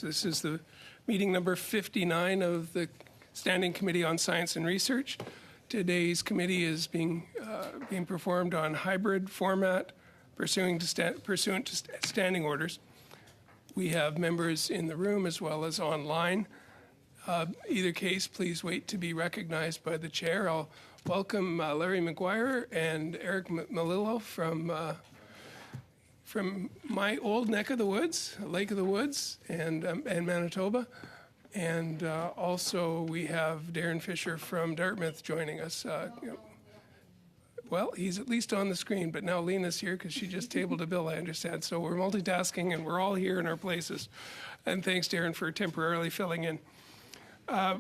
This is the meeting number 59 of the Standing Committee on Science and Research. Today's committee is being performed on hybrid format pursuant to standing orders. We have members in the room as well as online. Either case, please wait to be recognized by the chair. I'll welcome Larry McGuire and Eric Malillo from my old neck of the woods, Lake of the Woods, and Manitoba. And also we have Darren Fisher from Dartmouth joining us. Well, he's at least on the screen, but now Lena's here because she just tabled a bill, I understand. So we're multitasking and we're all here in our places. And thanks, Darren, for temporarily filling in.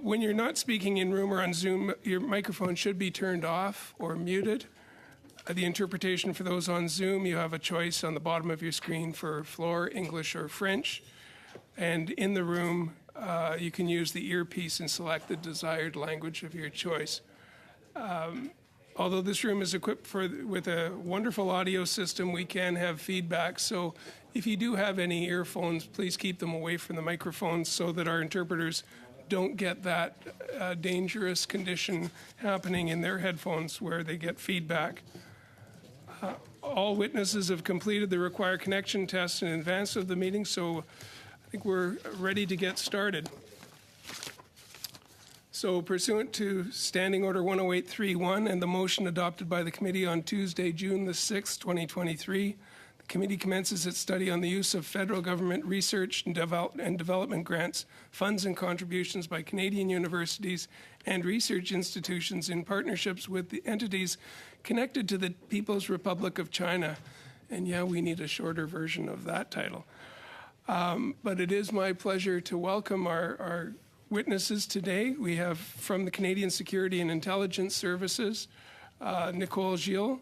When you're not speaking in room or on Zoom, your microphone should be turned off or muted. The interpretation for those on Zoom, you have a choice on the bottom of your screen for floor, English, or French. And in the room, you can use the earpiece and select the desired language of your choice. Although this room is equipped with a wonderful audio system, we can have feedback. So if you do have any earphones, please keep them away from the microphones so that our interpreters don't get that dangerous condition happening in their headphones where they get feedback. All witnesses have completed the required connection tests in advance of the meeting, so I think we're ready to get started. So pursuant to Standing Order 10831 and the motion adopted by the committee on Tuesday, June the 6th, 2023, the committee commences its study on the use of federal government research and development grants, funds and contributions by Canadian universities and research institutions in partnerships with the entities connected to the People's Republic of China. And yeah, we need a shorter version of that title. But it is my pleasure to welcome our witnesses today. We have from the Canadian Security and Intelligence Services, Nicole Gilles,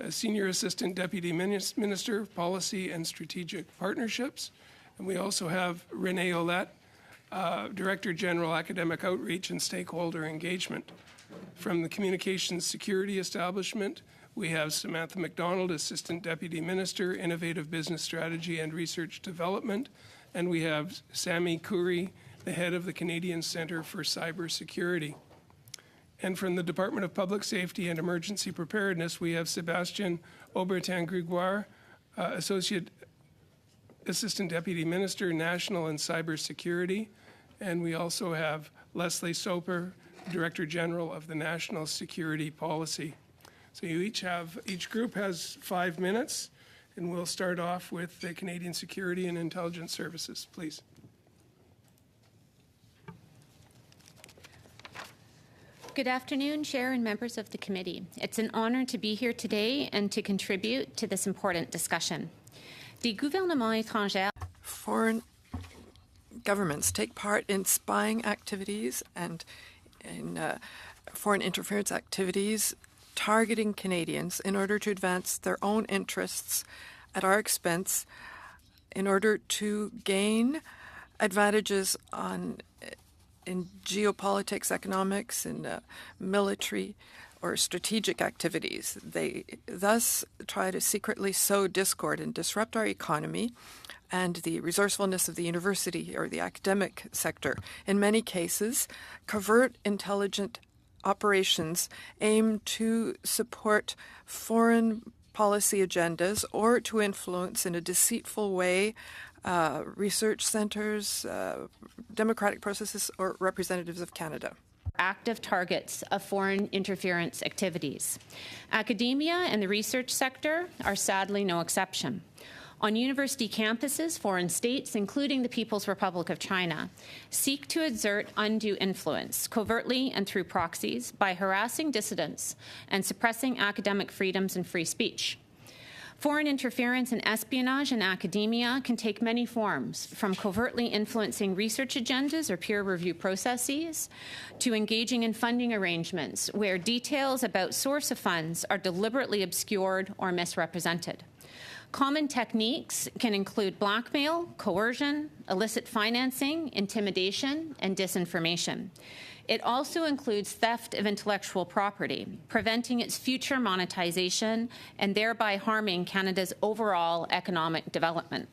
Senior Assistant Deputy Minister of Policy and Strategic Partnerships. And we also have Renee Ouellette, Director General Academic Outreach and Stakeholder Engagement. From the Communications Security Establishment, we have Samantha McDonald, Assistant Deputy Minister, Innovative Business Strategy and Research Development. And we have Sami Khoury, the head of the Canadian Centre for Cybersecurity. And from the Department of Public Safety and Emergency Preparedness, we have Sébastien Aubertin-Grégoire, Associate Assistant Deputy Minister, National and Cybersecurity. And we also have Leslie Soper, Director General of the National Security Policy. So each group has 5 minutes, and we'll start off with the Canadian Security and Intelligence Services, please. Good afternoon, Chair and members of the committee. It's an honor to be here today and to contribute to this important discussion. Des gouvernements étrangers. Foreign governments take part in spying activities and in foreign interference activities targeting Canadians in order to advance their own interests at our expense in order to gain advantages in geopolitics, economics, and military or strategic activities. They thus try to secretly sow discord and disrupt our economy and the resourcefulness of the university or the academic sector. In many cases, covert intelligent operations aim to support foreign policy agendas or to influence in a deceitful way research centers, democratic processes, or representatives of Canada. Active targets of foreign interference activities. Academia and the research sector are sadly no exception. On university campuses, foreign states, including the People's Republic of China, seek to exert undue influence, covertly and through proxies, by harassing dissidents and suppressing academic freedoms and free speech. Foreign interference and espionage in academia can take many forms, from covertly influencing research agendas or peer review processes, to engaging in funding arrangements where details about source of funds are deliberately obscured or misrepresented. Common techniques can include blackmail, coercion, illicit financing, intimidation, and disinformation. It also includes theft of intellectual property, preventing its future monetization and thereby harming Canada's overall economic development.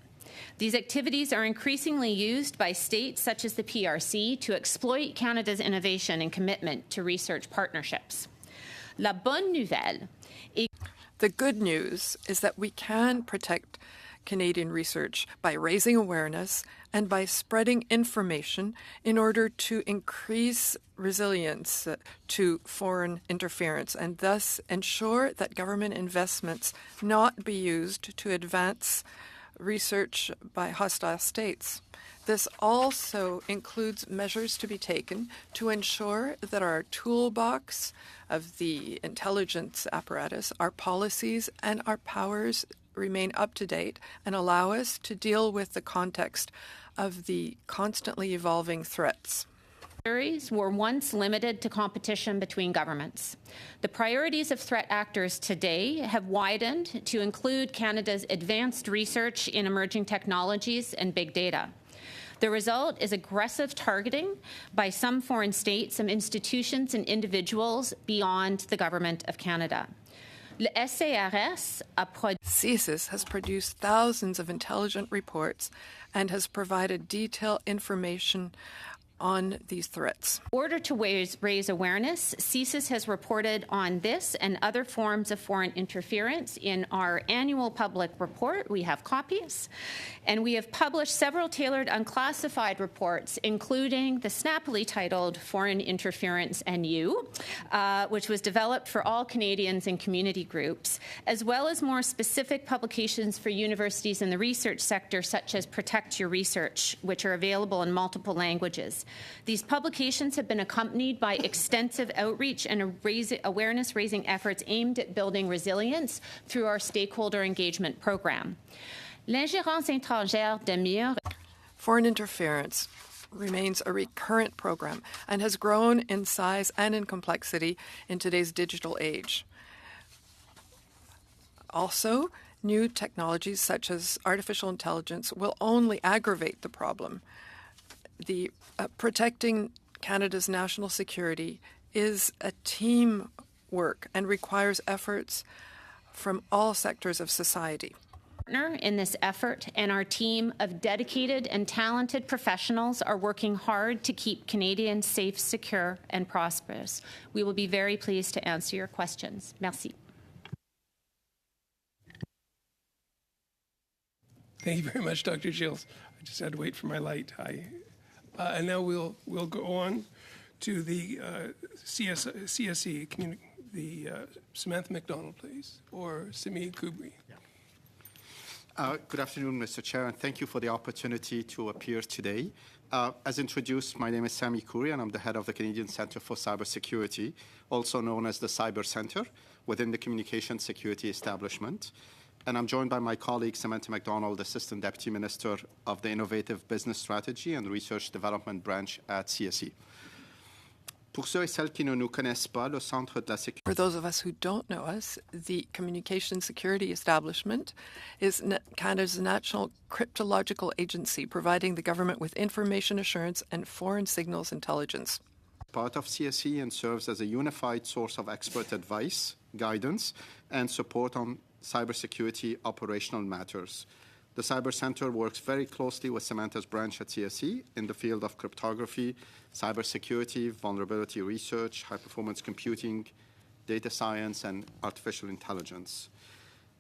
These activities are increasingly used by states such as the PRC to exploit Canada's innovation and commitment to research partnerships. La bonne nouvelle est The good news is that we can protect Canadian research by raising awareness and by spreading information in order to increase resilience to foreign interference and thus ensure that government investments not be used to advance research by hostile states. This also includes measures to be taken to ensure that our toolbox of the intelligence apparatus, our policies, and our powers remain up to date and allow us to deal with the context of the constantly evolving threats. Priorities were once limited to competition between governments. The priorities of threat actors today have widened to include Canada's advanced research in emerging technologies and big data. The result is aggressive targeting by some foreign states, some institutions and individuals beyond the Government of Canada. CSIS has produced thousands of intelligent reports and has provided detailed information on these threats. In order to raise awareness, CSIS has reported on this and other forms of foreign interference in our annual public report. We have copies. And we have published several tailored unclassified reports, including the snappily titled Foreign Interference and You, which was developed for all Canadians and community groups, as well as more specific publications for universities in the research sector, such as Protect Your Research, which are available in multiple languages. These publications have been accompanied by extensive outreach and awareness-raising efforts aimed at building resilience through our stakeholder engagement program. L'ingérence étrangère demeure. Foreign interference remains a recurrent program and has grown in size and in complexity in today's digital age. Also, new technologies such as artificial intelligence will only aggravate the problem. Protecting Canada's national security is a team work and requires efforts from all sectors of society. Partner in this effort, and our team of dedicated and talented professionals are working hard to keep Canadians safe, secure, and prosperous. We will be very pleased to answer your questions. Merci. Thank you very much, Dr. Gilles. I just had to wait for my light. And now we'll go on to the CSE, Samantha McDonald, please, or Simi Kubri. Good afternoon, Mr. Chair, and thank you for the opportunity to appear today. As introduced, my name is Sami Khoury, and I'm the head of the Canadian Centre for Cybersecurity, also known as the Cyber Centre, within the Communication Security Establishment. And I'm joined by my colleague, Samantha McDonald, Assistant Deputy Minister of the Innovative Business Strategy and Research Development Branch at CSE. Pour ceux et celles qui ne nous connaissent pas, le Centre de la Sécurité. For those of us who don't know us, the Communication Security Establishment is Canada's national cryptological agency, providing the government with information assurance and foreign signals intelligence. Part of CSE and serves as a unified source of expert advice, guidance, and support on cybersecurity operational matters. The Cyber Centre works very closely with Samantha's branch at CSE in the field of cryptography, cybersecurity, vulnerability research, high-performance computing, data science, and artificial intelligence.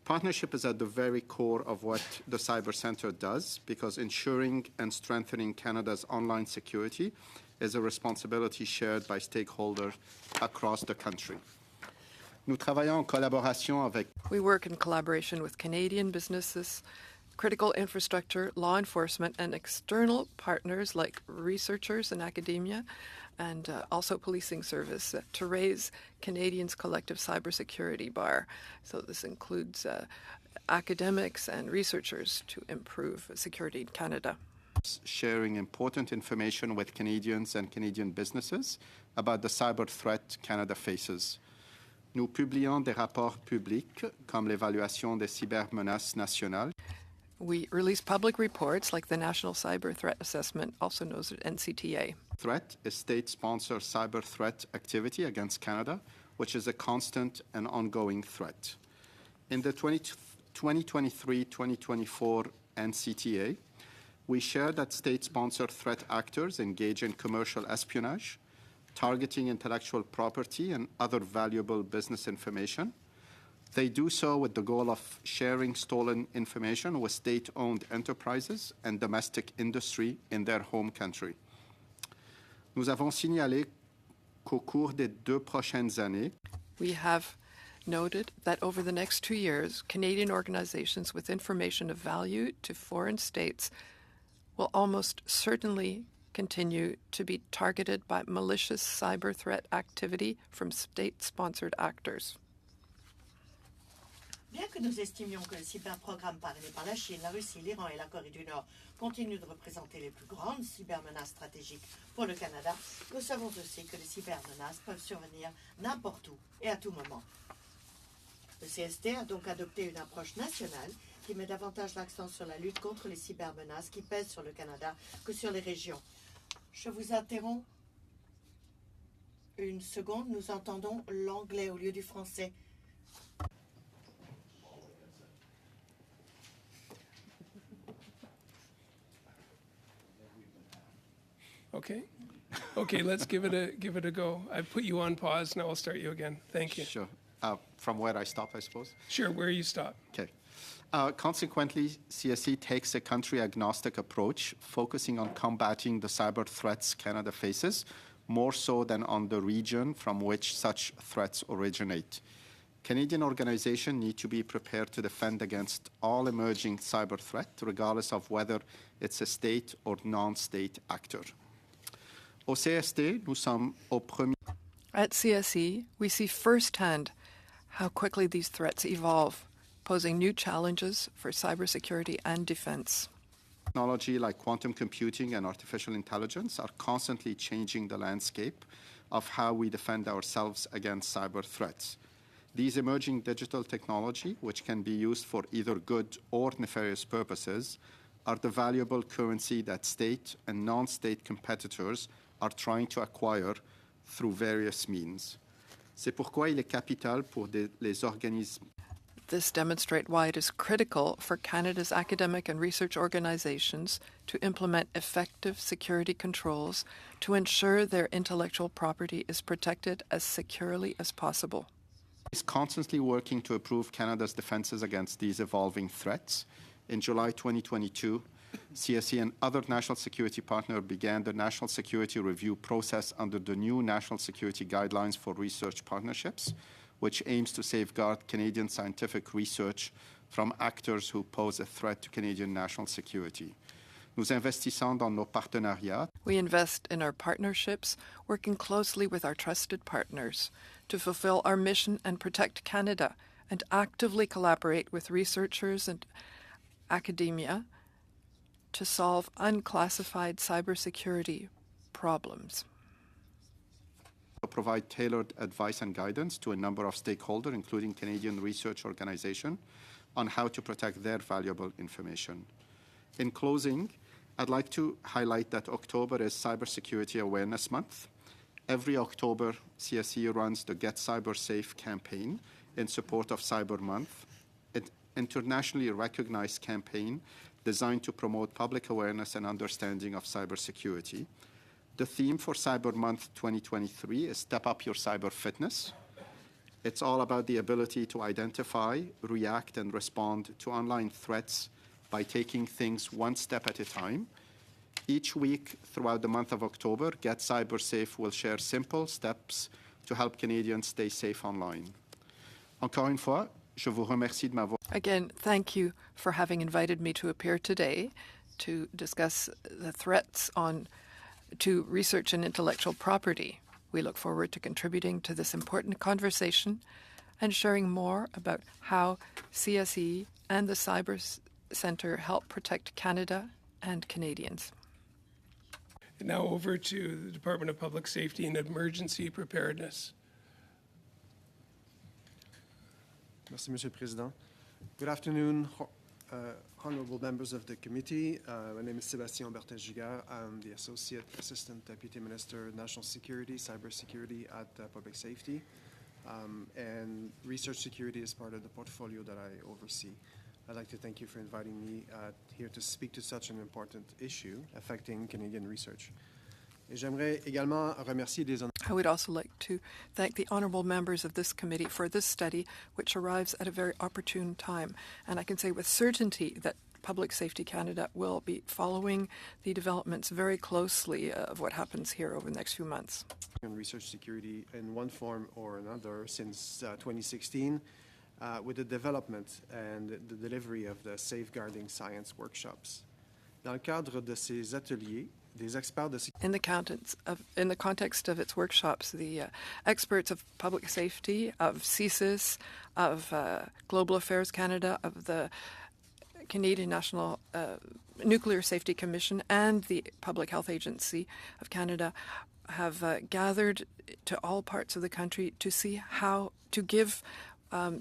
Partnership is at the very core of what the Cyber Centre does, because ensuring and strengthening Canada's online security is a responsibility shared by stakeholders across the country. Nous travaillons en collaboration avec. We work in collaboration with Canadian businesses, critical infrastructure, law enforcement, and external partners like researchers and academia, and also policing service to raise Canadians' collective cybersecurity bar. So this includes academics and researchers to improve security in Canada. Sharing important information with Canadians and Canadian businesses about the cyber threat Canada faces. Nous publions des rapports publics, comme l'évaluation des cybermenaces nationales. We release public reports like the National Cyber Threat Assessment, also known as NCTA. Threat is state-sponsored cyber threat activity against Canada, which is a constant and ongoing threat. In the 2023-2024 and CTA. We share that state-sponsored threat actors engage in commercial espionage, targeting intellectual property and other valuable business information. They do so with the goal of sharing stolen information with state-owned enterprises and domestic industry in their home country. Nous avons signalé qu'au cours des 2 prochaines années, We have noted that over the next 2 years, Canadian organizations with information of value to foreign states will almost certainly continue to be targeted by malicious cyber threat activity from state-sponsored actors. Bien que nous estimions que le cyberprogramme parrainé par la Chine, la Russie, l'Iran et la Corée du Nord continuent de représenter les plus grandes cybermenaces stratégiques pour le Canada, nous savons aussi que les cybermenaces peuvent survenir n'importe où et à tout moment. Le CST a donc adopté une approche nationale qui met davantage l'accent sur la lutte contre les cybermenaces qui pèsent sur le Canada que sur les régions. Je vous interromps une seconde, nous entendons l'anglais au lieu du français. Okay. Okay, let's give it a go. I put you on pause. Now I'll start you again. Thank you. sure, from where I stopped, I suppose. Sure, where you stop. Okay. Consequently, CSE takes a country-agnostic approach, focusing on combating the cyber threats Canada faces, more so than on the region from which such threats originate. Canadian organizations need to be prepared to defend against all emerging cyber threat, regardless of whether it's a state or non-state actor. Au CST, nous sommes au premier. At CSE, we see firsthand how quickly these threats evolve, posing new challenges for cybersecurity and defense. Technology like quantum computing and artificial intelligence are constantly changing the landscape of how we defend ourselves against cyber threats. These emerging digital technology, which can be used for either good or nefarious purposes, are the valuable currency that state and non-state competitors are trying to acquire through various means. C'est pourquoi il est capital pour les organismes. This demonstrates why it is critical for Canada's academic and research organizations to implement effective security controls to ensure their intellectual property is protected as securely as possible. Is constantly working to improve Canada's defenses against these evolving threats. In July 2022, CSE and other national security partners began the national security review process under the new National Security Guidelines for Research Partnerships, which aims to safeguard Canadian scientific research from actors who pose a threat to Canadian national security. Nous investissons dans nos partenariats. We invest in our partnerships, working closely with our trusted partners to fulfill our mission and protect Canada, and actively collaborate with researchers and academia to solve unclassified cybersecurity problems. To provide tailored advice and guidance to a number of stakeholders, including Canadian research organizations, on how to protect their valuable information. In closing, I'd like to highlight that October is Cybersecurity Awareness Month. Every October, CSE runs the Get Cyber Safe campaign in support of Cyber Month, an internationally recognized campaign designed to promote public awareness and understanding of cybersecurity. The theme for Cyber Month 2023 is Step Up Your Cyber Fitness. It's all about the ability to identify, react, and respond to online threats by taking things one step at a time. Each week throughout the month of October, Get Cyber Safe will share simple steps to help Canadians stay safe online. Encore une fois, je vous remercie de m'avoir. Again, thank you for having invited me to appear today to discuss the threats to research and intellectual property. We look forward to contributing to this important conversation and sharing more about how CSE and the Cyber Centre help protect Canada and Canadians. Now over to the Department of Public Safety and Emergency Preparedness. Merci, Monsieur le Président. Good afternoon, honorable members of the committee. My name is Sébastien Bertin-Gigard. I'm the Associate Assistant Deputy Minister, National Security, Cybersecurity at Public Safety. And research security is part of the portfolio that I oversee. I'd like to thank you for inviting me here to speak to such an important issue affecting Canadian research. Et j'aimerais également remercier les I would also like to thank the honourable members of this committee for this study, which arrives at a very opportune time. And I can say with certainty that Public Safety Canada will be following the developments very closely of what happens here over the next few months. Research security in one form or another since 2016 with the development and the delivery of the Safeguarding Science workshops. Dans le cadre de ces ateliers, des experts de in the context of its workshops, the experts of public safety, of CSIS, of Global Affairs Canada, of the Canadian National Nuclear Safety Commission, and the Public Health Agency of Canada have gathered to all parts of the country to see how to give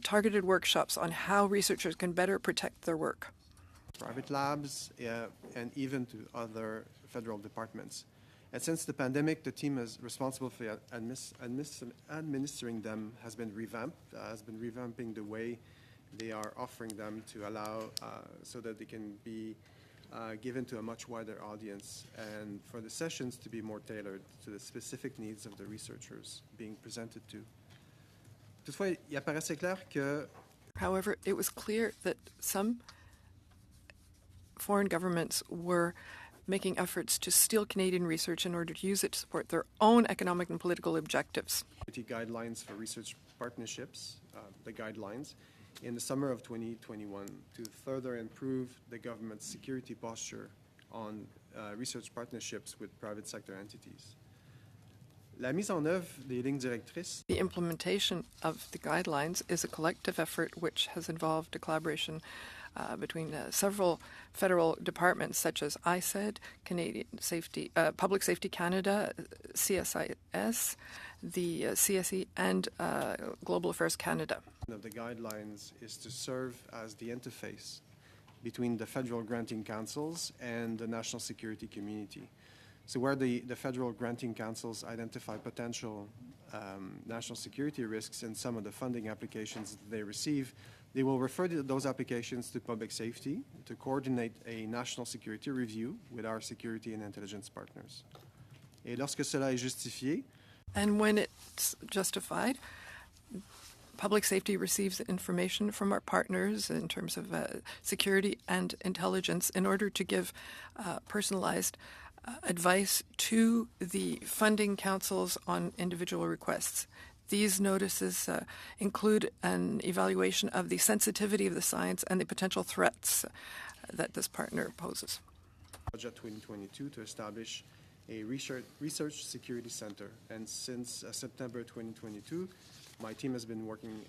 targeted workshops on how researchers can better protect their work. Private labs and even to other federal departments. And since the pandemic, the team is responsible for administering them has been revamping the way they are offering them to allow so that they can be given to a much wider audience and for the sessions to be more tailored to the specific needs of the researchers being presented to. Toutefois, il apparaissait clair que However, it was clear that some foreign governments were making efforts to steal Canadian research in order to use it to support their own economic and political objectives. Guidelines for research partnerships, the guidelines, in the summer of 2021 to further improve the government's security posture on research partnerships with private sector entities. La mise en œuvre des lignes directrices. The implementation of the guidelines is a collective effort which has involved a collaboration between several federal departments such as ISED, Canadian Safety, Public Safety Canada, CSIS, the CSE, and Global Affairs Canada. Of the guidelines is to serve as the interface between the federal granting councils and the national security community. So where the federal granting councils identify potential national security risks in some of the funding applications that they receive, they will refer those applications to public safety to coordinate a national security review with our security and intelligence partners. Et lorsque cela est justifié, and when it's justified, public safety receives information from our partners in terms of security and intelligence in order to give personalized advice to the funding councils on individual requests. These notices include an evaluation of the sensitivity of the science and the potential threats that this partner poses. Budget 2022 to establish a research security center, and since September 2022, my team has been working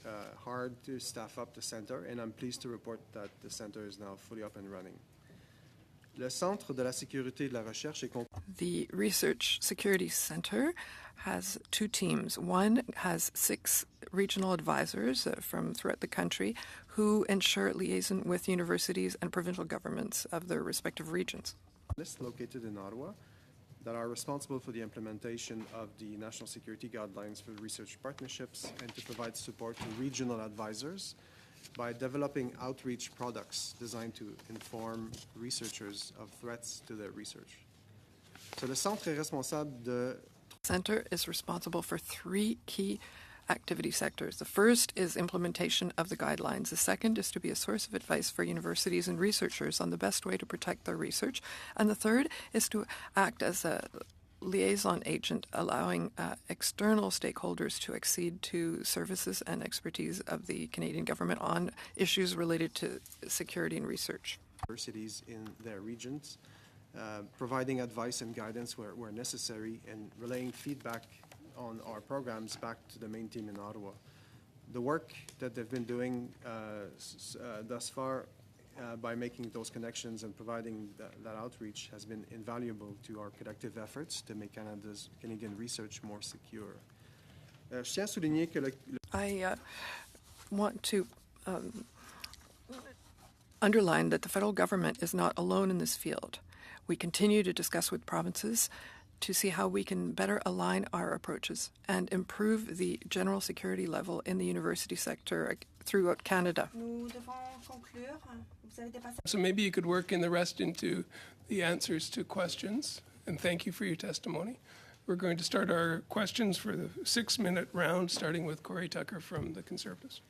hard to staff up the center, and I'm pleased to report that the center is now fully up and running. Le Centre de la Sécurité et de la Recherche est The Research Security Center has two teams. One has 6 regional advisors from throughout the country who ensure liaison with universities and provincial governments of their respective regions. Located in Ottawa that are responsible for the implementation of the national security guidelines for research partnerships and to provide support to regional advisors by developing outreach products designed to inform researchers of threats to their research. So the Centre est responsable de Center is responsible for 3 key activity sectors. The first is implementation of the guidelines. The second is to be a source of advice for universities and researchers on the best way to protect their research. And the third is to act as a liaison agent, allowing external stakeholders to accede to services and expertise of the Canadian government on issues related to security and research. Universities in their regions, providing advice and guidance where necessary, and relaying feedback on our programs back to the main team in Ottawa. The work that they've been doing thus far by making those connections and providing that outreach has been invaluable to our collective efforts to make Canadian research more secure. Je tiens à souligner que I want to underline that the federal government is not alone in this field. We continue to discuss with provinces to see how we can better align our approaches and improve the general security level in the university sector throughout Canada. Nous devons conclure. Vous avez dépassé. So maybe you could work in the rest into the answers to questions. And thank you for your testimony. We're going to start our questions for the 6-minute round, starting with Corey Tucker from the Conservatives.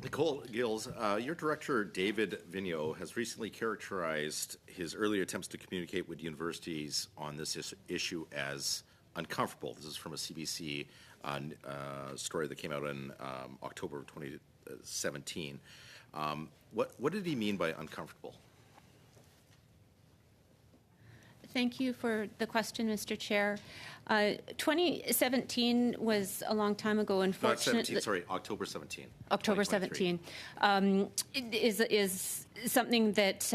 Nicole Gills, your director, David Vigneault, has recently characterized his earlier attempts to communicate with universities on this issue as uncomfortable. This is from a CBC story that came out in October of 2017. What did he mean by uncomfortable? Thank you for the question, Mr. Chair. 2017 was a long time ago, Not unfortunately. 17, sorry, October 17. October 2023. 17 is something that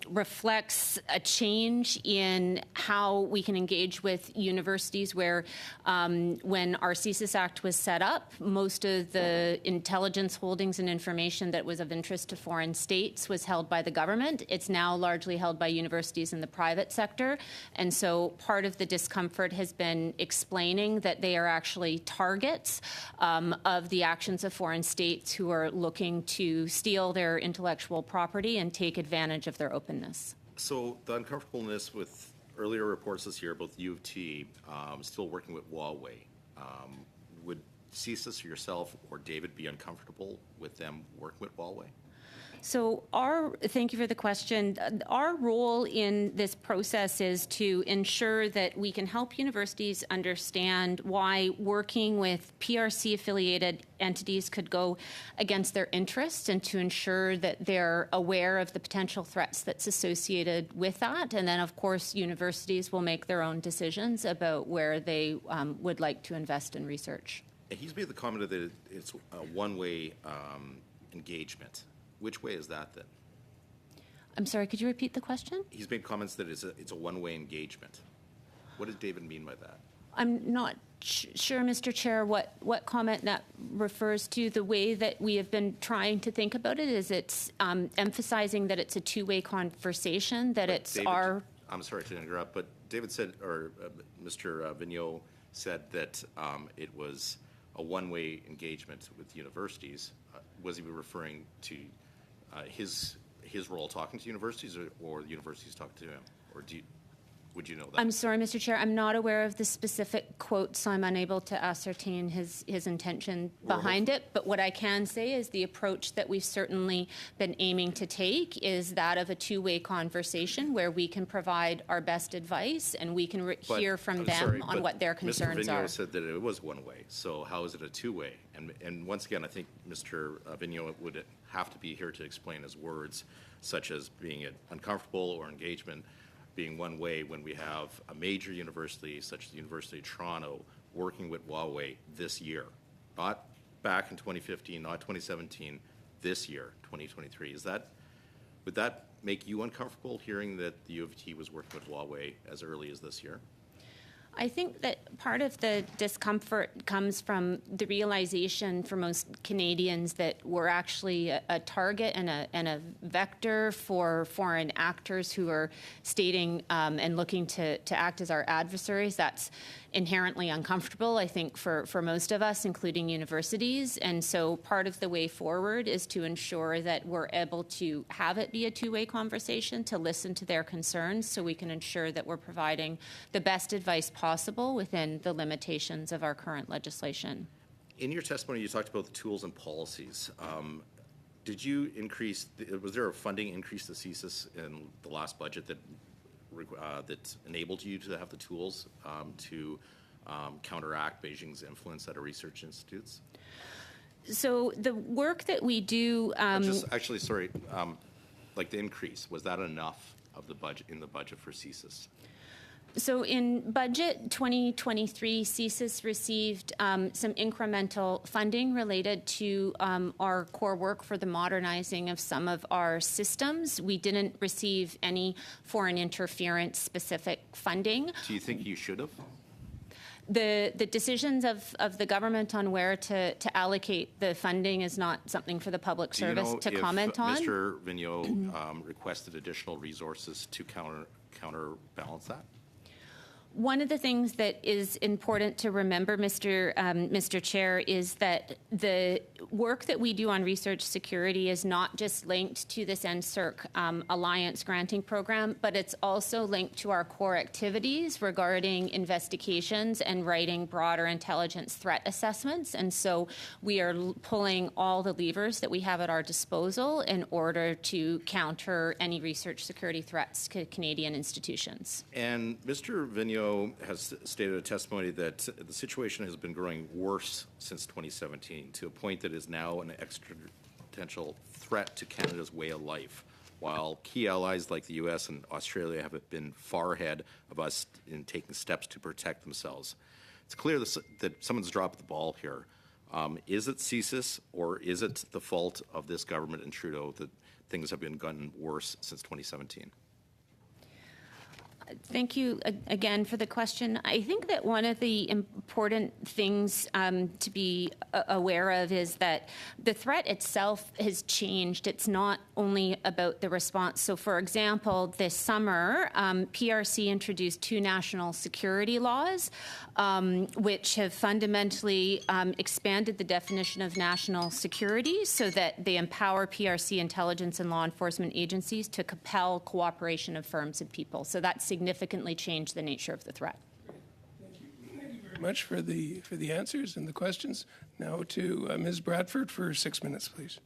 reflects a change in how we can engage with universities where when our CSIS Act was set up, most of the intelligence holdings and information that was of interest to foreign states was held by the government. It's now largely held by universities in the private sector. And so part of the discomfort has been explaining that they are actually targets of the actions of foreign states who are looking to steal their intellectual property and take advantage of their openness. So the uncomfortableness with earlier reports this year about the U of T still working with Huawei, would CSIS or yourself or David be uncomfortable with them working with Huawei? So thank you for the question. Our role in this process is to ensure that we can help universities understand why working with PRC-affiliated entities could go against their interests and to ensure that they're aware of the potential threats that's associated with that. And then, of course, universities will make their own decisions about where they would like to invest in research. He's made the comment that it's a one-way engagement. Which way is that then? I'm sorry, could you repeat the question? He's made comments that it's a one-way engagement. What did David mean by that? I'm not sure, Mr. Chair, what comment that refers to. The way that we have been trying to think about it is it's emphasizing that it's a two-way conversation, that But it's David, our... I'm sorry to interrupt, but David said, or Mr. Vigneault said that it was a one-way engagement with universities. Was he referring to his role talking to universities, or the universities talking to him, or would you know that? I'm sorry, Mr. Chair, I'm not aware of the specific quote, so I'm unable to ascertain his intention behind it. But what I can say is the approach that we've certainly been aiming to take is that of a two-way conversation where we can provide our best advice and we can hear from I'm them sorry, on but what their concerns Mr. Vigneault are. said that it was one way, so how is it a two-way? And once again, I think Mr. Vigneault would have to be here to explain his words, such as being uncomfortable or engagement being one way when we have a major university such as the University of Toronto working with Huawei this year, not back in 2015, not 2017, this year, 2023. Would that make you uncomfortable hearing that the U of T was working with Huawei as early as this year? I think that part of the discomfort comes from the realization for most Canadians that we're actually a target and a vector for foreign actors who are stating and looking to act as our adversaries. That's inherently uncomfortable, I think, for most of us, including universities. And so part of the way forward is to ensure that we're able to have it be a two-way conversation, to listen to their concerns so we can ensure that we're providing the best advice possible within the limitations of our current legislation. In your testimony, you talked about the tools and policies. Did you was there a funding increase to CSIS in the last budget that enabled you to have the tools to counteract Beijing's influence at our research institutes? So the work that we do... like the increase, was that enough of the budget in the budget for CSIS? So in budget 2023, CSIS received some incremental funding related to our core work for the modernizing of some of our systems. We didn't receive any foreign interference specific funding. Do you think you should have? The decisions of the government on where to allocate the funding is not something for the public service to comment on. Mr. Vigneault requested additional resources to counterbalance that? One of the things that is important to remember, Mr. Chair, is that the work that we do on research security is not just linked to this NSERC Alliance granting program, but it's also linked to our core activities regarding investigations and writing broader intelligence threat assessments. And so we are pulling all the levers that we have at our disposal in order to counter any research security threats to Canadian institutions. And Mr. Vigneault has stated a testimony that the situation has been growing worse since 2017 to a point that is now an existential threat to Canada's way of life, while key allies like the U.S. and Australia have been far ahead of us in taking steps to protect themselves. It's clear that someone's dropped the ball here. Is it CSIS or is it the fault of this government and Trudeau that things have been gotten worse since 2017? Thank you again for the question. I think that one of the important things to be aware of is that the threat itself has changed. It's not only about the response. So, for example, this summer, PRC introduced 2 national security laws, which have fundamentally expanded the definition of national security so that they empower PRC intelligence and law enforcement agencies to compel cooperation of firms and people. So that's significantly changed the nature of the threat. Thank you very much for the answers and the questions. Now to Ms. Bradford for 6 minutes, please.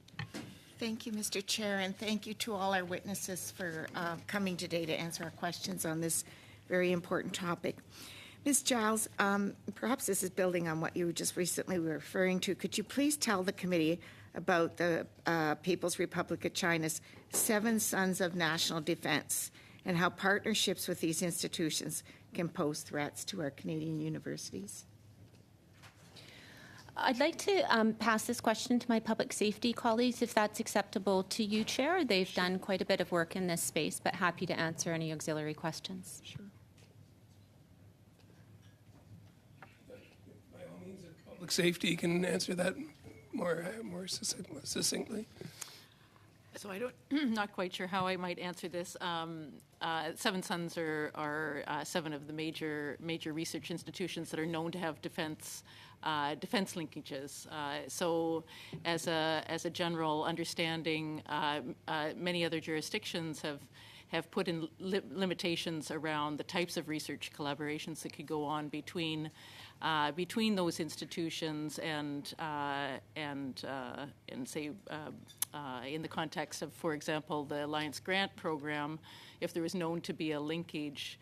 Thank you, Mr. Chair, and thank you to all our witnesses for coming today to answer our questions on this very important topic. Ms. Giles, perhaps this is building on what you just recently were referring to. Could you please tell the committee about the People's Republic of China's 7 Sons of National Defense and how partnerships with these institutions can pose threats to our Canadian universities? I'd like to pass this question to my public safety colleagues, if that's acceptable to you, Chair. They've done quite a bit of work in this space, but happy to answer any auxiliary questions. Sure. By all means, if public safety can answer that more succinctly. So I don't, not quite sure how I might answer this. 7 Sons are 7 of the major research institutions that are known to have defense linkages. So, as a general understanding, many other jurisdictions have put in limitations around the types of research collaborations that could go on between those institutions and say in the context of, for example, the Alliance Grant Program, if there was known to be a linkage,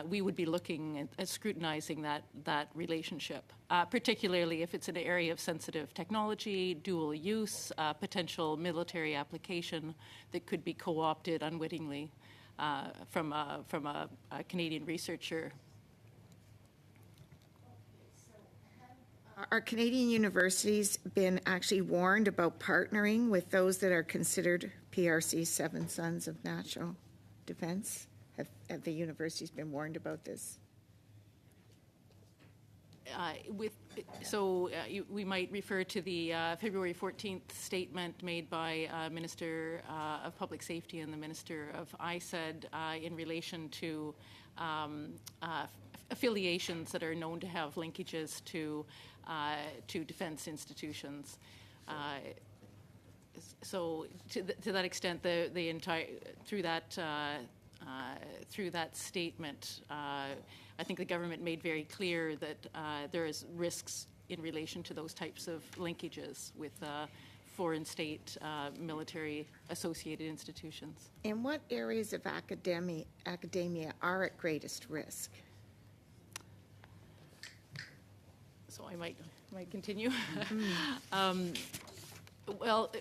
we would be looking at scrutinizing that relationship, particularly if it's an area of sensitive technology, dual use, potential military application that could be co-opted unwittingly from a Canadian researcher. Are Canadian universities been actually warned about partnering with those that are considered PRC 7 Sons of National Defense? Have the universities been warned about this? We might refer to the February 14th statement made by Minister of Public Safety and the Minister of ISED in relation to affiliations that are known to have linkages to defense institutions. So to that extent, the entire through that statement, I think the government made very clear that there is risks in relation to those types of linkages with foreign state military associated institutions. In what areas of academia are at greatest risk? So I might continue. Well,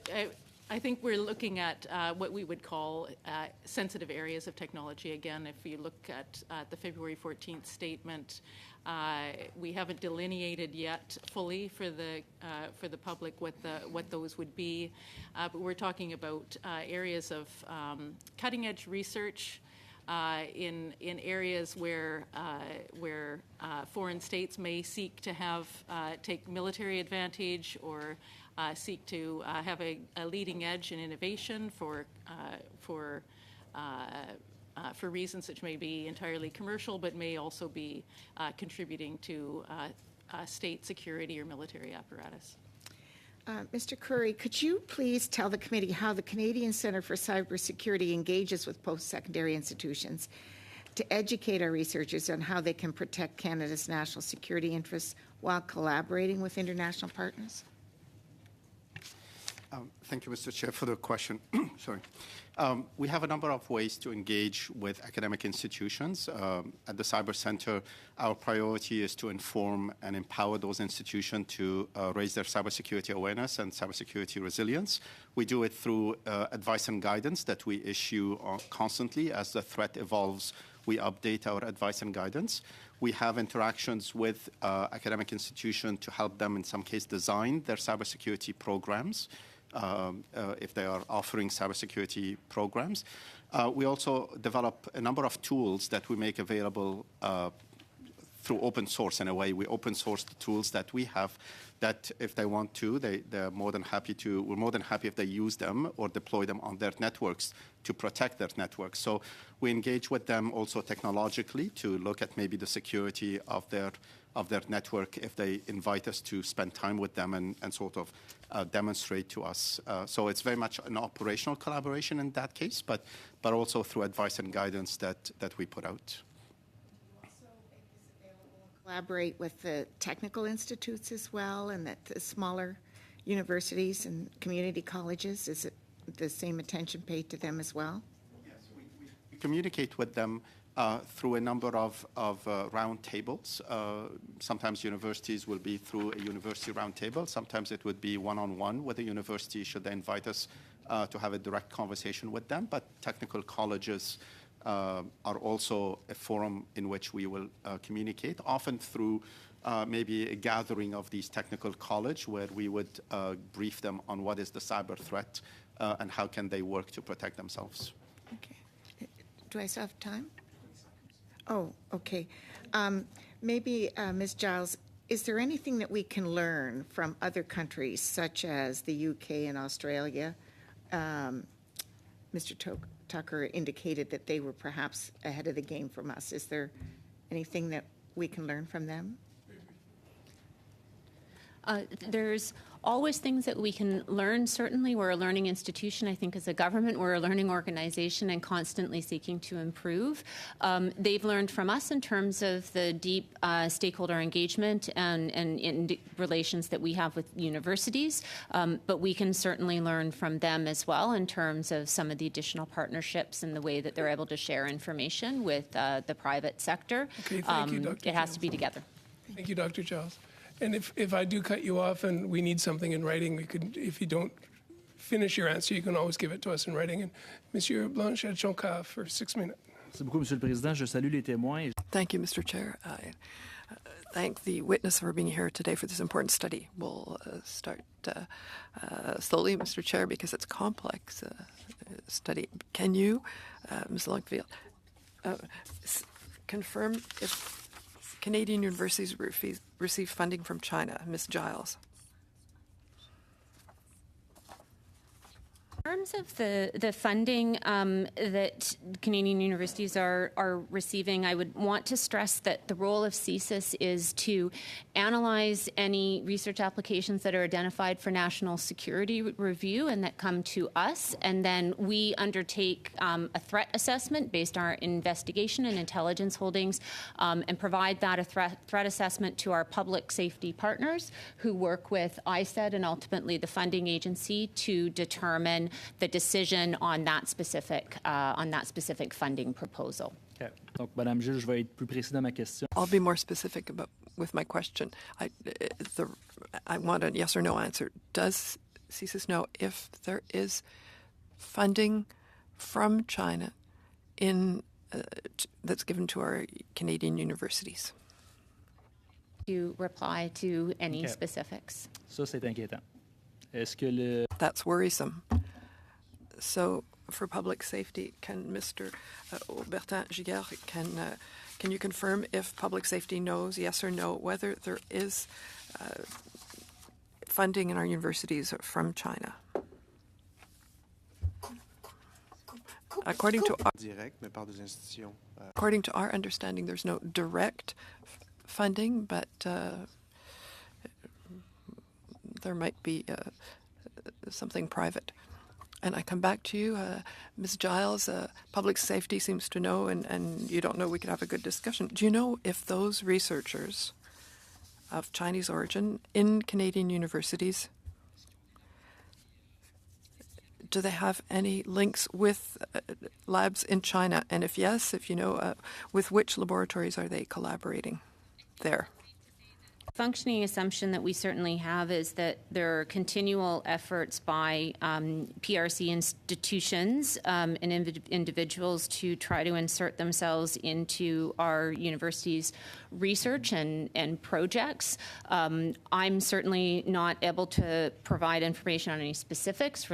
I think we're looking at what we would call sensitive areas of technology. Again, if you look at the February 14th statement, we haven't delineated yet fully for the public what those would be, but we're talking about areas of cutting-edge research, in areas where foreign states may seek to take military advantage or seek to have a leading edge in innovation for reasons which may be entirely commercial, but may also be contributing to state security or military apparatus. Mr. Curry, could you please tell the committee how the Canadian Centre for Cybersecurity engages with post-secondary institutions to educate our researchers on how they can protect Canada's national security interests while collaborating with international partners? Thank you, Mr. Chair, for the question. Sorry. We have a number of ways to engage with academic institutions. At the Cyber Center, our priority is to inform and empower those institutions to raise their cybersecurity awareness and cybersecurity resilience. We do it through advice and guidance that we issue constantly. As the threat evolves, we update our advice and guidance. We have interactions with academic institutions to help them, in some cases, design their cybersecurity programs. If they are offering cybersecurity programs. We also develop a number of tools that we make available through open source. In a way, we open source the tools that we have that if they want to, they're more than happy to, we're more than happy if they use them or deploy them on their networks to protect their networks. So we engage with them also technologically to look at maybe the security of their network if they invite us to spend time with them and sort of demonstrate to us. So it's very much an operational collaboration in that case, but also through advice and guidance that we put out. Collaborate with the technical institutes as well, and that the smaller universities and community colleges, is it the same attention paid to them as well? Yes, we communicate with them through a number of round tables. Sometimes universities will be through a university round table. Sometimes it would be one-on-one with a university should they invite us to have a direct conversation with them. But technical colleges are also a forum in which we will communicate, often through maybe a gathering of these technical college where we would brief them on what is the cyber threat and how can they work to protect themselves. Okay. Do I still have time? Oh, okay. Maybe, Ms. Giles, is there anything that we can learn from other countries, such as the UK and Australia? Mr. Tucker indicated that they were perhaps ahead of the game from us. Is there anything that we can learn from them? There's always things that we can learn. Certainly, we're a learning institution. I think as a government, we're a learning organization and constantly seeking to improve. They've learned from us in terms of the deep stakeholder engagement and in relations that we have with universities, but we can certainly learn from them as well in terms of some of the additional partnerships and the way that they're able to share information with the private sector. Okay, thank you, Dr. It has to be together. Thank you, Dr. Giles. And if I do cut you off and we need something in writing, we could, if you don't finish your answer, you can always give it to us in writing. And Monsieur Blanchet-Choncas for 6 minutes. Merci beaucoup, Monsieur le Président. Je salue les témoins. Thank you, Mr. Chair. I thank the witness for being here today for this important study. We'll start slowly, Mr. Chair, because it's a complex study. Can you, Ms. Longfield, confirm if Canadian universities receive funding from China? Ms. Giles. In terms of the funding that Canadian universities are receiving, I would want to stress that the role of CSIS is to analyze any research applications that are identified for national security review and that come to us, and then we undertake a threat assessment based on our investigation and intelligence holdings and provide that a threat assessment to our public safety partners who work with ISED and ultimately the funding agency to determine the decision on that specific funding proposal. Okay. Donc, Madame Gilles, je vais être plus précis dans ma question. I'll be more specific with my question. I want a yes or no answer. Does CSIS know if there is funding from China that's given to our Canadian universities? To reply to any specifics. Ça, c'est inquiétant. Est-ce que That's worrisome. So for public safety, can Mr. Aubertin Giguère, can you confirm if public safety knows, yes or no, whether there is funding in our universities from China? According to our understanding, there's no direct funding, but there might be something private. And I come back to you, Ms. Giles, public safety seems to know, and you don't know, we could have a good discussion. Do you know if those researchers of Chinese origin in Canadian universities, do they have any links with labs in China? And if yes, if you know, with which laboratories are they collaborating there? Functioning assumption that we certainly have is that there are continual efforts by PRC institutions and individuals to try to insert themselves into our university's research and projects. I'm certainly not able to provide information on any specifics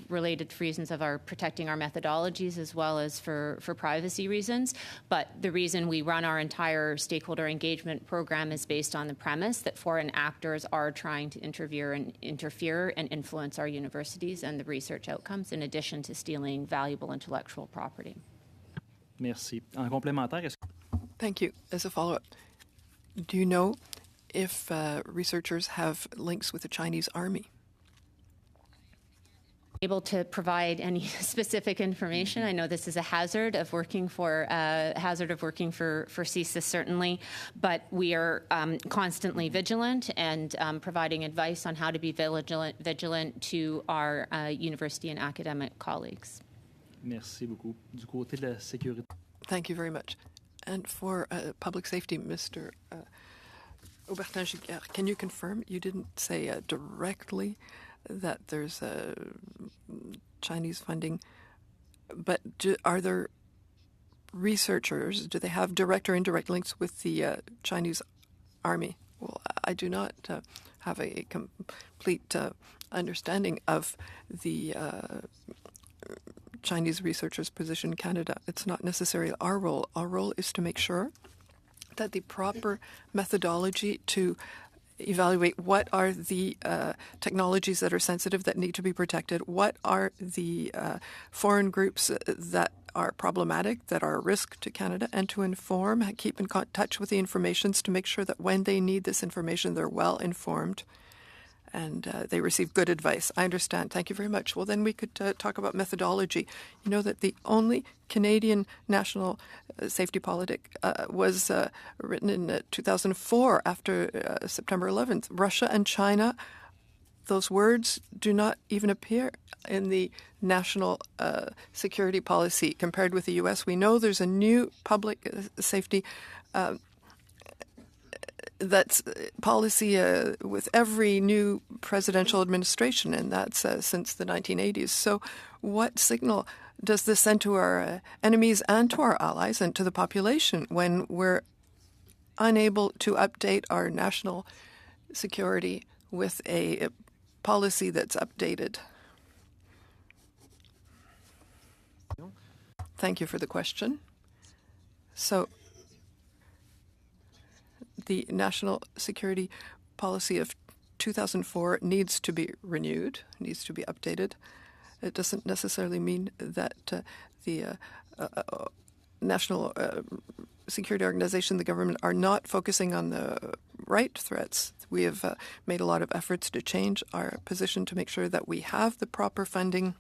related to reasons of our protecting our methodologies as well as for privacy reasons. But the reason we run our entire stakeholder engagement program is based on the premise that foreign actors are trying to interfere and influence our universities and the research outcomes, in addition to stealing valuable intellectual property. Merci. En complémentaire, est-ce Thank you. As a follow-up, do you know if researchers have links with the Chinese army? Able to provide any specific information. I know this is a hazard of working for CSIS, certainly, but we are constantly vigilant and providing advice on how to be vigilant to our university and academic colleagues. Merci beaucoup. Du côté de la sécurité. Thank you very much. And for public safety, Mr. Aubertin Giguère, can you confirm you didn't say directly that there's Chinese funding, but are there researchers, do they have direct or indirect links with the Chinese army? Well, I do not have a complete understanding of the Chinese researchers' position in Canada. It's not necessarily our role. Our role is to make sure that the proper methodology to evaluate what are the technologies that are sensitive that need to be protected, what are the foreign groups that are problematic, that are a risk to Canada, and to inform, keep in touch with the informations to make sure that when they need this information, they're well informed and they receive good advice. I understand. Thank you very much. Well, then we could talk about methodology. You know that the only Canadian national safety politic was written in 2004 after September 11th. Russia and China, those words do not even appear in the national security policy compared with the U.S. We know there's a new public safety that's policy with every new presidential administration, and that's since the 1980s. So what signal does this send to our enemies and to our allies and to the population when we're unable to update our national security with a policy that's updated? Thank you for the question. So the national security policy of 2004 needs to be renewed, needs to be updated. It doesn't necessarily mean that the National Security Organization, the government, are not focusing on the right threats. We have made a lot of efforts to change our position to make sure that we have the proper funding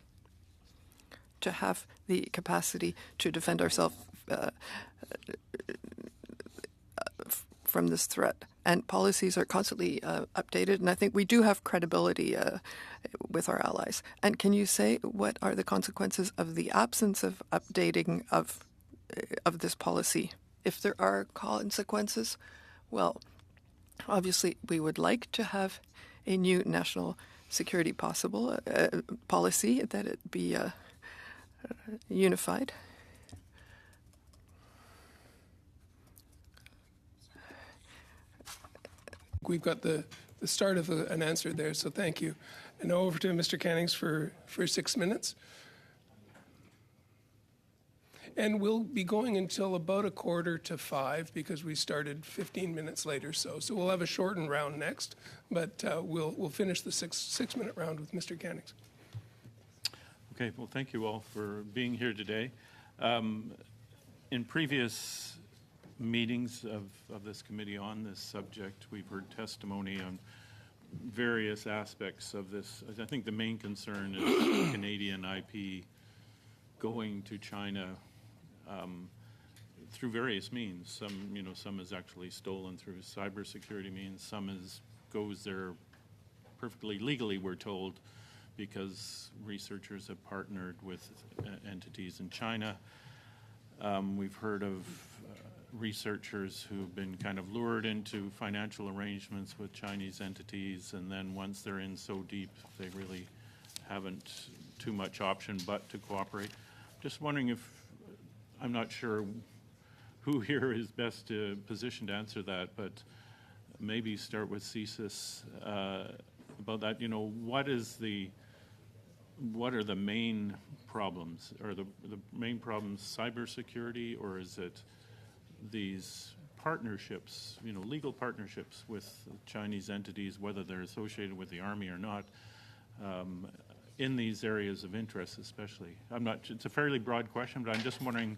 to have the capacity to defend ourselves from this threat. And policies are constantly updated, and I think we do have credibility with our allies. And can you say what are the consequences of the absence of updating of this policy? If there are consequences, well, obviously we would like to have a new national security policy, that it be unified. We've got the start of an answer there, so thank you. And now over to Mr. Cannings for 6 minutes. And we'll be going until about 4:45 because we started 15 minutes later. So we'll have a shortened round next, but we'll finish the six-minute round with Mr. Cannings. Okay, well, thank you all for being here today. In previous meetings of this committee on this subject, we've heard testimony on various aspects of this. I think the main concern is Canadian IP going to China through various means. Some is actually stolen through cybersecurity means. Some goes there perfectly legally, we're told, because researchers have partnered with entities in China. We've heard of researchers who've been kind of lured into financial arrangements with Chinese entities, and then once they're in so deep, they really haven't too much option but to cooperate. Just wondering if, I'm not sure who here is best positioned to answer that, but maybe start with CSIS about that. What are the main problems? Are the main problems cybersecurity, or is it these partnerships, legal partnerships with Chinese entities, whether they're associated with the Army or not, in these areas of interest especially? It's a fairly broad question, but I'm just wondering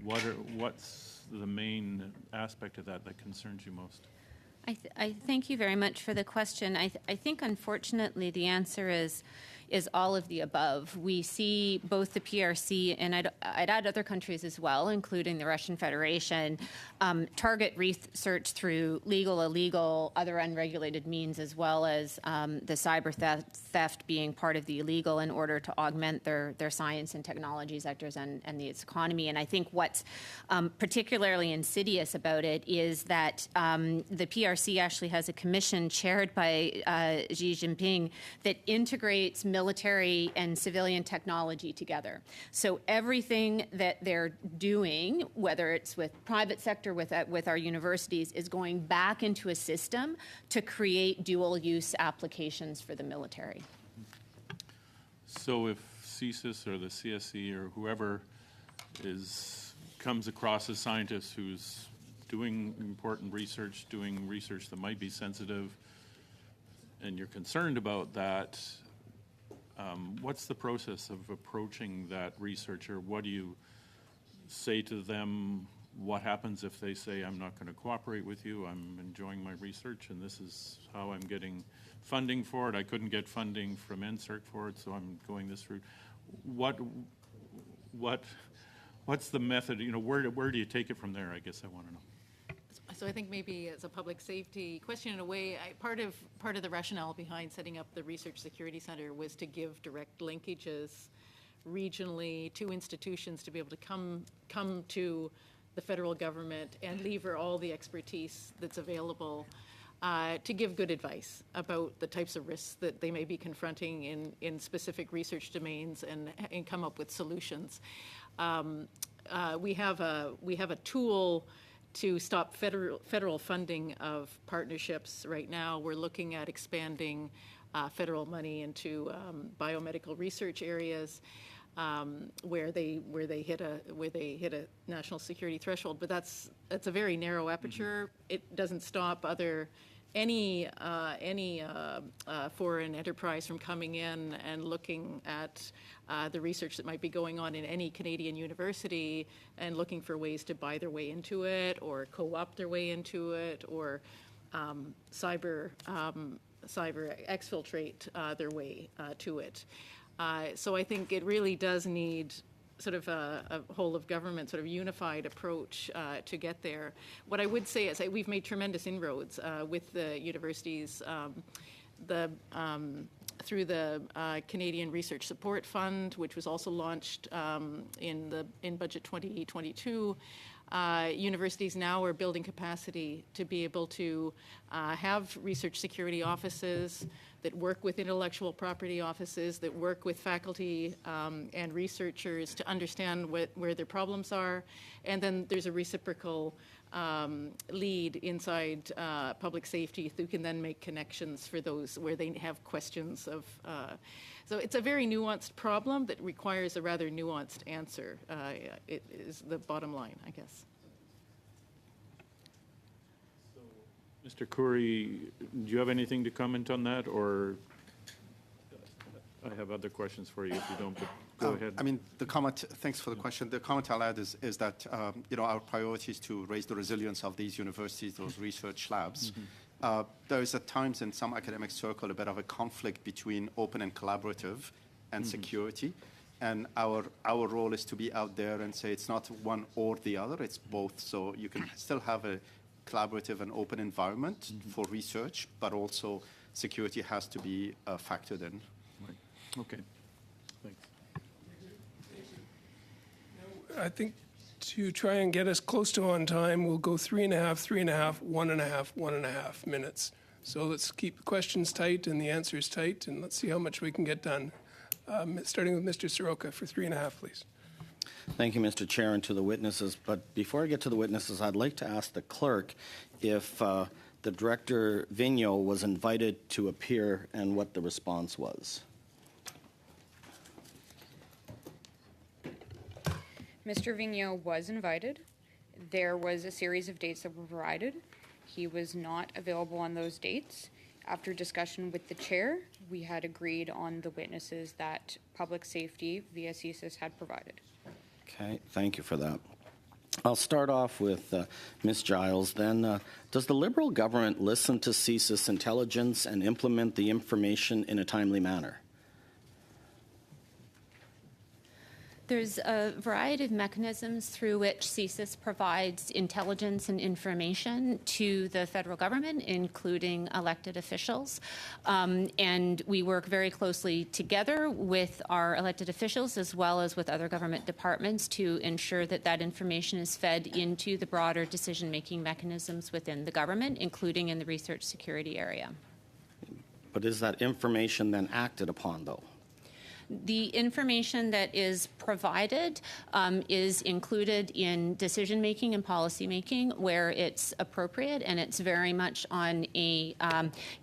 what's the main aspect of that concerns you most? I thank you very much for the question. I think, unfortunately, the answer is all of the above. We see both the PRC, and I'd add other countries as well, including the Russian Federation, target research through legal, illegal, other unregulated means, as well as the cyber theft being part of the illegal in order to augment their science and technology sectors and the economy. And I think what's particularly insidious about it is that the PRC actually has a commission chaired by Xi Jinping that integrates military and civilian technology together. So everything that they're doing, whether it's with private sector, with our universities, is going back into a system to create dual-use applications for the military. So if CSIS or the CSE or whoever comes across a scientist who's doing important research, doing research that might be sensitive, and you're concerned about that, what's the process of approaching that researcher? What do you say to them? What happens if they say, I'm not going to cooperate with you, I'm enjoying my research, and this is how I'm getting funding for it. I couldn't get funding from NSERC for it, so I'm going this route. What's the method? Where do you take it from there, I guess I want to know. So I think maybe as a public safety question, in a way, part of the rationale behind setting up the Research Security Center was to give direct linkages regionally to institutions to be able to come to the federal government and lever all the expertise that's available to give good advice about the types of risks that they may be confronting in specific research domains and come up with solutions. We have a tool to stop federal funding of partnerships. Right now, we're looking at expanding federal money into biomedical research areas where they hit a national security threshold. But that's a very narrow aperture. It doesn't stop any foreign enterprise from coming in and looking at the research that might be going on in any Canadian university and looking for ways to buy their way into it or co-opt their way into it or cyber exfiltrate their way to it. So I think it really does need sort of a whole of government sort of unified approach to get there. What I would say is we've made tremendous inroads with the universities. Through the Canadian Research Support Fund, which was also launched in Budget 2022, universities now are building capacity to be able to have research security offices, that work with intellectual property offices, that work with faculty and researchers to understand where their problems are. And then there's a reciprocal lead inside public safety who can then make connections for those where they have questions of. So it's a very nuanced problem that requires a rather nuanced answer. It is the bottom line, I guess. Mr. Khoury, do you have anything to comment on that, or I have other questions for you if you don't, but go ahead. I mean, the comment, thanks for the question. The comment I'll add is that, our priority is to raise the resilience of these universities, those research labs. There is at times in some academic circle a bit of a conflict between open and collaborative and security. And our role is to be out there and say it's not one or the other, it's both. So you can still have a collaborative and open environment for research, but also security has to be factored in. Right. Okay. Thanks. I think to try and get us close to on time, we'll go 3.5, 3.5, 1.5, 1.5 minutes. So let's keep the questions tight and the answers tight, and let's see how much we can get done. Starting with Mr. Soroka for 3.5, please. Thank you, Mr. Chair, and to the witnesses. But before I get to the witnesses, I'd like to ask the clerk if the Director Vigneault was invited to appear and what the response was. Mr. Vigneault was invited. There was a series of dates that were provided. He was not available on those dates. After discussion with the chair, we had agreed on the witnesses that public safety via CSIS had provided. Okay, thank you for that. I'll start off with Ms. Giles then. Does the Liberal government listen to CSIS intelligence and implement the information in a timely manner? There's a variety of mechanisms through which CSIS provides intelligence and information to the federal government, including elected officials. And we work very closely together with our elected officials as well as with other government departments to ensure that that information is fed into the broader decision-making mechanisms within the government, including in the research security area. But is that information then acted upon, though? The information that is provided is included in decision-making and policy-making where it's appropriate, and it's very much on a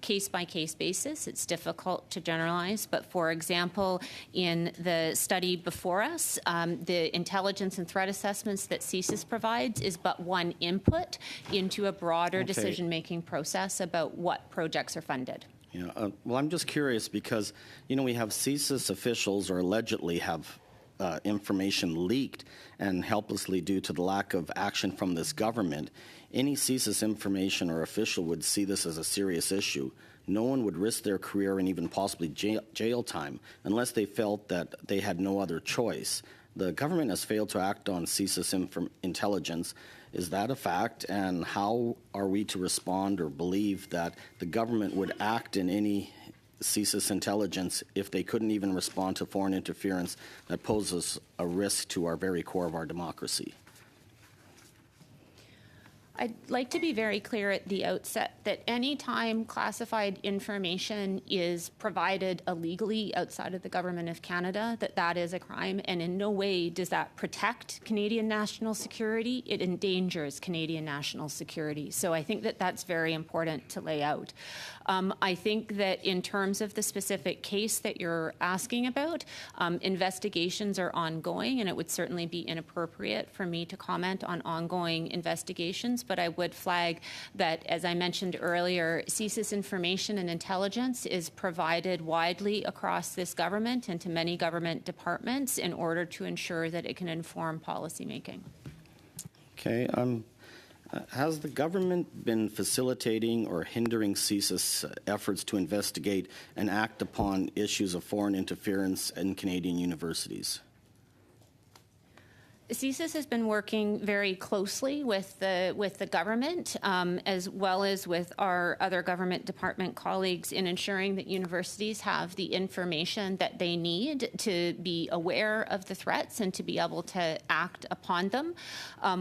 case-by-case basis. It's difficult to generalize, but for example, in the study before us, the intelligence and threat assessments that CSIS provides is but one input into a broader decision-making process about what projects are funded. Yeah, well, I'm just curious because, we have CSIS officials or allegedly have information leaked and helplessly due to the lack of action from this government. Any CSIS information or official would see this as a serious issue. No one would risk their career and even possibly jail time unless they felt that they had no other choice. The government has failed to act on CSIS intelligence. Is that a fact? And how are we to respond or believe that the government would act in any CSIS intelligence if they couldn't even respond to foreign interference that poses a risk to our very core of our democracy? I'd like to be very clear at the outset that any time classified information is provided illegally outside of the government of Canada, that is a crime, and in no way does that protect Canadian national security. It endangers Canadian national security. So I think that that's very important to lay out. I think that in terms of the specific case that you're asking about, investigations are ongoing, and it would certainly be inappropriate for me to comment on ongoing investigations, but I would flag that, as I mentioned earlier, CSIS information and intelligence is provided widely across this government and to many government departments in order to ensure that it can inform policymaking. Okay. Has the government been facilitating or hindering CSIS efforts to investigate and act upon issues of foreign interference in Canadian universities? CSIS has been working very closely with the government, as well as with our other government department colleagues, in ensuring that universities have the information that they need to be aware of the threats and to be able to act upon them.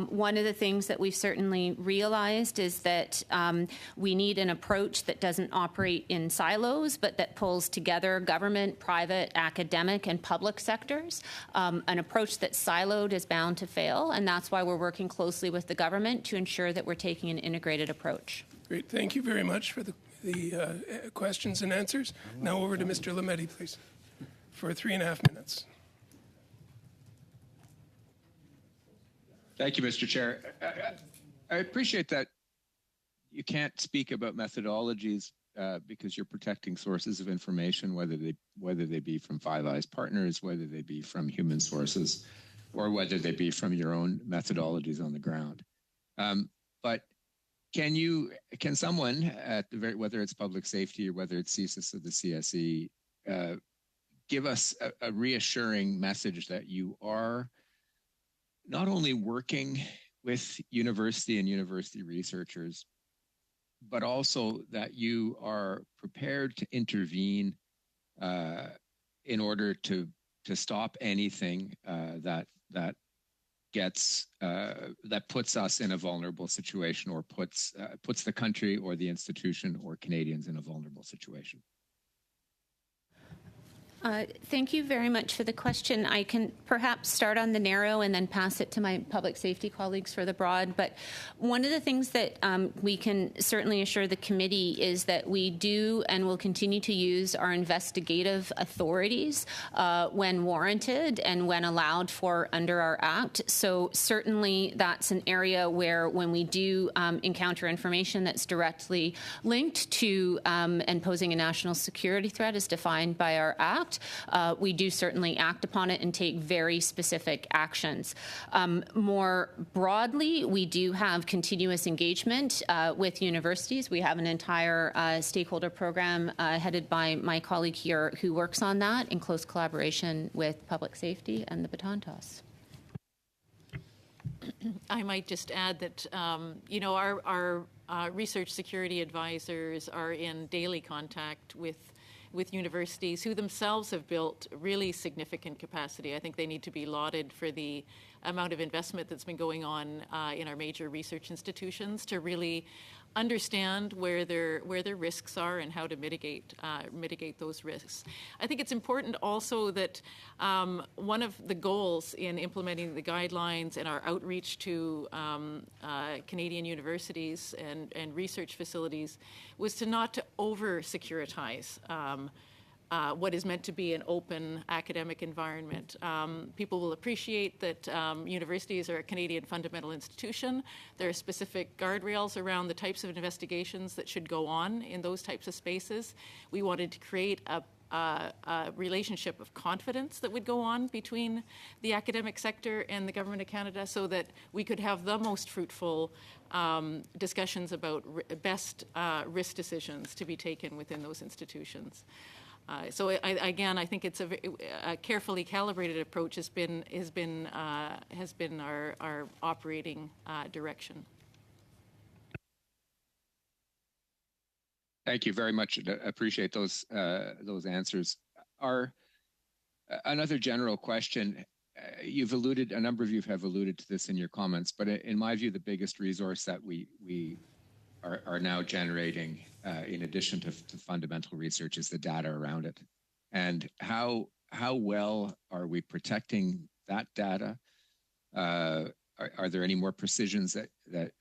One of the things that we've certainly realized is that we need an approach that doesn't operate in silos, but that pulls together government, private, academic, and public sectors. An approach that's siloed is bound to fail, and that's why we're working closely with the government to ensure that we're taking an integrated approach. Great. Thank you very much for the questions and answers. Now over to Mr. Lametti, please, for 3.5 minutes. Thank you, Mr. Chair. I appreciate that you can't speak about methodologies because you're protecting sources of information, whether they be from Five Eyes partners, whether they be from human sources, or whether they be from your own methodologies on the ground. But can someone at the whether it's public safety or whether it's CSIS or the CSE, give us a reassuring message that you are not only working with university and university researchers, but also that you are prepared to intervene in order to stop anything that puts us in a vulnerable situation, or puts the country or the institution or Canadians in a vulnerable situation. Thank you very much for the question. I can perhaps start on the narrow and then pass it to my public safety colleagues for the broad. But one of the things that we can certainly assure the committee is that we do and will continue to use our investigative authorities when warranted and when allowed for under our Act. So certainly that's an area where, when we do encounter information that's directly linked to and posing a national security threat as defined by our Act, we do certainly act upon it and take very specific actions. More broadly, we do have continuous engagement with universities. We have an entire stakeholder program headed by my colleague here who works on that in close collaboration with public safety and the baton toss. I might just add that, our research security advisors are in daily contact with universities who themselves have built really significant capacity. I think they need to be lauded for the amount of investment that's been going on in our major research institutions to really understand where their risks are and how to mitigate those risks. I think it's important also that one of the goals in implementing the guidelines and our outreach to Canadian universities and research facilities was to not to over-securitize what is meant to be an open academic environment. People will appreciate that universities are a Canadian fundamental institution. There are specific guardrails around the types of investigations that should go on in those types of spaces. We wanted to create a relationship of confidence that would go on between the academic sector and the Government of Canada, so that we could have the most fruitful discussions about best risk decisions to be taken within those institutions. So I think it's a carefully calibrated approach has been our operating direction. Thank you very much. I appreciate those answers. Another general question. A number of you have alluded to this in your comments, but in my view, the biggest resource that we are now generating, in addition to fundamental research, is the data around it. And how well are we protecting that data? Are there any more precisions that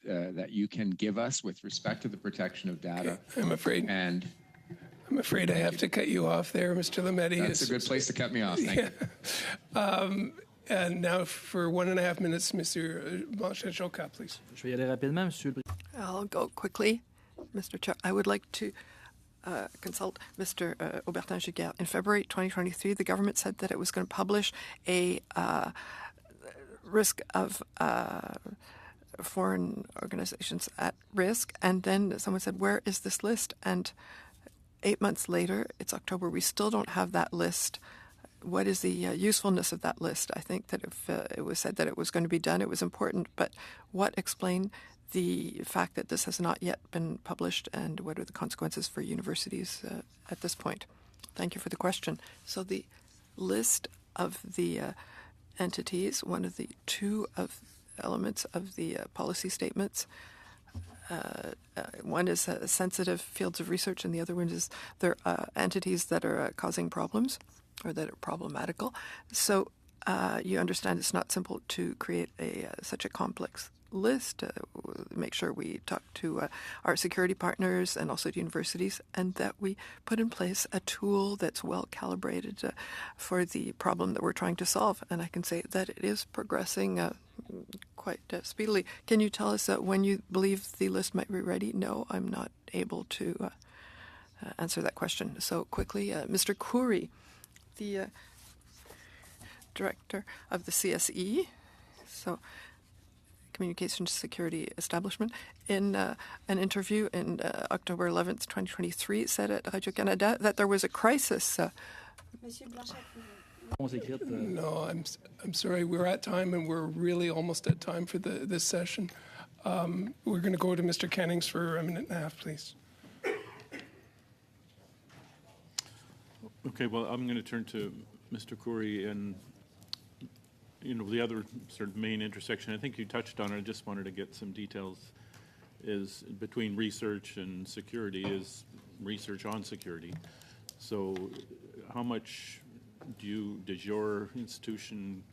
you can give us with respect to the protection of data? Okay, I'm afraid I have to cut you off there, Mr. Lametti. That's a good place to cut me off. Thank you. And now for 1.5 minutes, Mr. Blanchet-Chocat, please. Je vais y aller rapidement, Monsieur le Président. I'll go quickly, Mr. Chair. I would like to consult Mr. Aubertin-Giguère. In February 2023, the government said that it was going to publish a risk of foreign organizations at risk, and then someone said, where is this list? And 8 months later, it's October, we still don't have that list. what is the usefulness of that list? I think that if it was said that it was going to be done, it was important, but what explain the fact that this has not yet been published, and what are the consequences for universities at this point? Thank you for the question. So the list of the entities, one of the two of elements of the policy statements, one is sensitive fields of research, and the other one is there are entities that are causing problems or that are problematical. So you understand it's not simple to create such a complex list. Make sure we talk to our security partners and also to universities, and that we put in place a tool that's well calibrated for the problem that we're trying to solve. And I can say that it is progressing quite speedily. Can you tell us when you believe the list might be ready? No, I'm not able to answer that question so quickly. Mr. Khoury, the director of the CSE, so Communications Security Establishment, in an interview in October 11th, 2023, said at Radio-Canada that there was a crisis. No, I'm sorry. We're at time, and we're really almost at time for this session. We're going to go to Mr. Kennings for a minute and a half, please. Okay, well, I'm going to turn to Mr. Khoury, and the other sort of main intersection, I think you touched on it, I just wanted to get some details, is between research and security, is research on security. So how much does your institution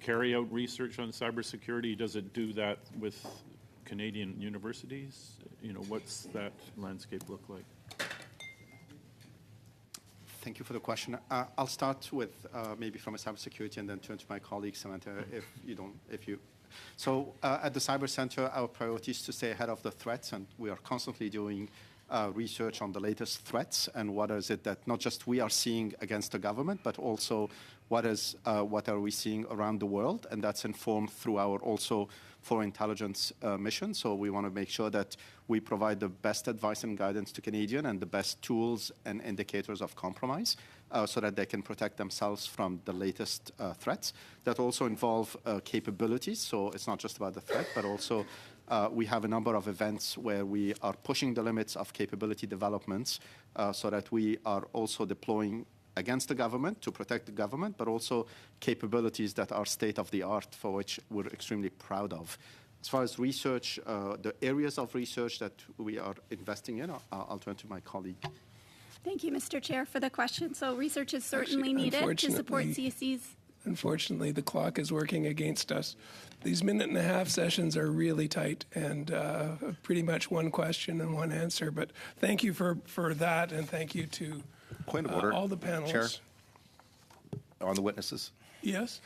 carry out research on cybersecurity? Does it do that with Canadian universities? What's that landscape look like? Thank you for the question. I'll start with maybe from a cybersecurity and then turn to my colleague Samantha So at the Cyber Center, our priority is to stay ahead of the threats, and we are constantly doing research on the latest threats and what is it that not just we are seeing against the government, but also what are we seeing around the world, and that's informed through our also foreign intelligence mission. So we want to make sure that we provide the best advice and guidance to Canadians and the best tools and indicators of compromise so that they can protect themselves from the latest threats. That also involve capabilities. So it's not just about the threat, but also we have a number of events where we are pushing the limits of capability developments so that we are also deploying against the government to protect the government, but also capabilities that are state-of-the-art, for which we're extremely proud of. As far as research, the areas of research that we are investing in, I'll turn to my colleague. Thank you, Mr. Chair, for the question. So research is certainly needed to support CSEs. Unfortunately, the clock is working against us. These minute-and-a-half sessions are really tight, and pretty much one question and one answer. But thank you for that, and thank you to Point of order, all the panelists. Chair, on the witnesses. Yes.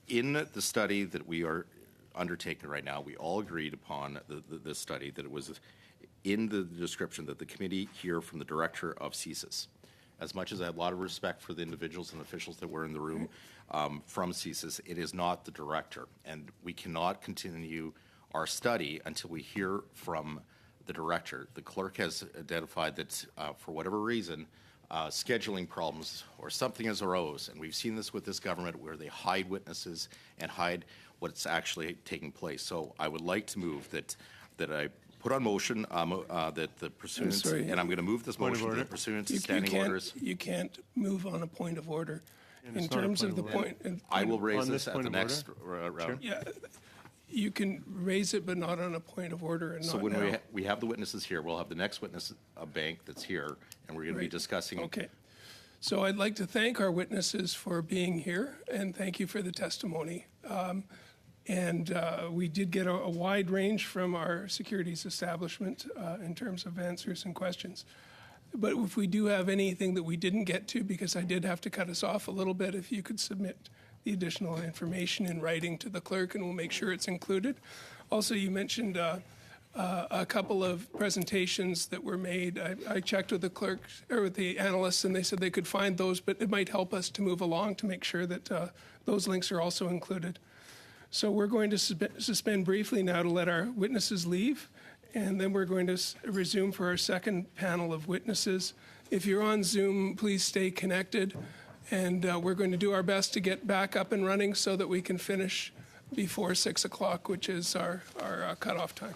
In the study that we are undertaking right now, we all agreed upon this study that it was in the description that the committee hear from the director of CSIS. As much as I have a lot of respect for the individuals and officials that were in the room from CSIS, it is not the director. And we cannot continue our study until we hear from the director. The clerk has identified that for whatever reason, scheduling problems or something has arose, and we've seen this with this government where they hide witnesses and hide what's actually taking place. So I would like to move that I put on motion that the pursuant, and I'm going to move this motion to the pursuant to standing orders. You can't move on a point of order. In terms of the point, I will raise this at the next round. Yeah. You can raise it, but not on a point of order. And so not when now. we have the witnesses here, we'll have the next witness, a bank that's here, and we're going to be discussing. Okay. So I'd like to thank our witnesses for being here, and thank you for the testimony. We did get a wide range from our securities establishment in terms of answers and questions. But if we do have anything that we didn't get to, because I did have to cut us off a little bit, if you could submit the additional information in writing to the clerk, and we'll make sure it's included. Also, you mentioned a couple of presentations that were made. I checked with the clerk or with the analysts, and they said they could find those, but it might help us to move along to make sure that those links are also included. So we're going to suspend briefly now to let our witnesses leave, and then we're going to resume for our second panel of witnesses If you're on Zoom, please stay connected. And we're going to do our best to get back up and running so that we can finish before 6 o'clock, which is our cutoff time.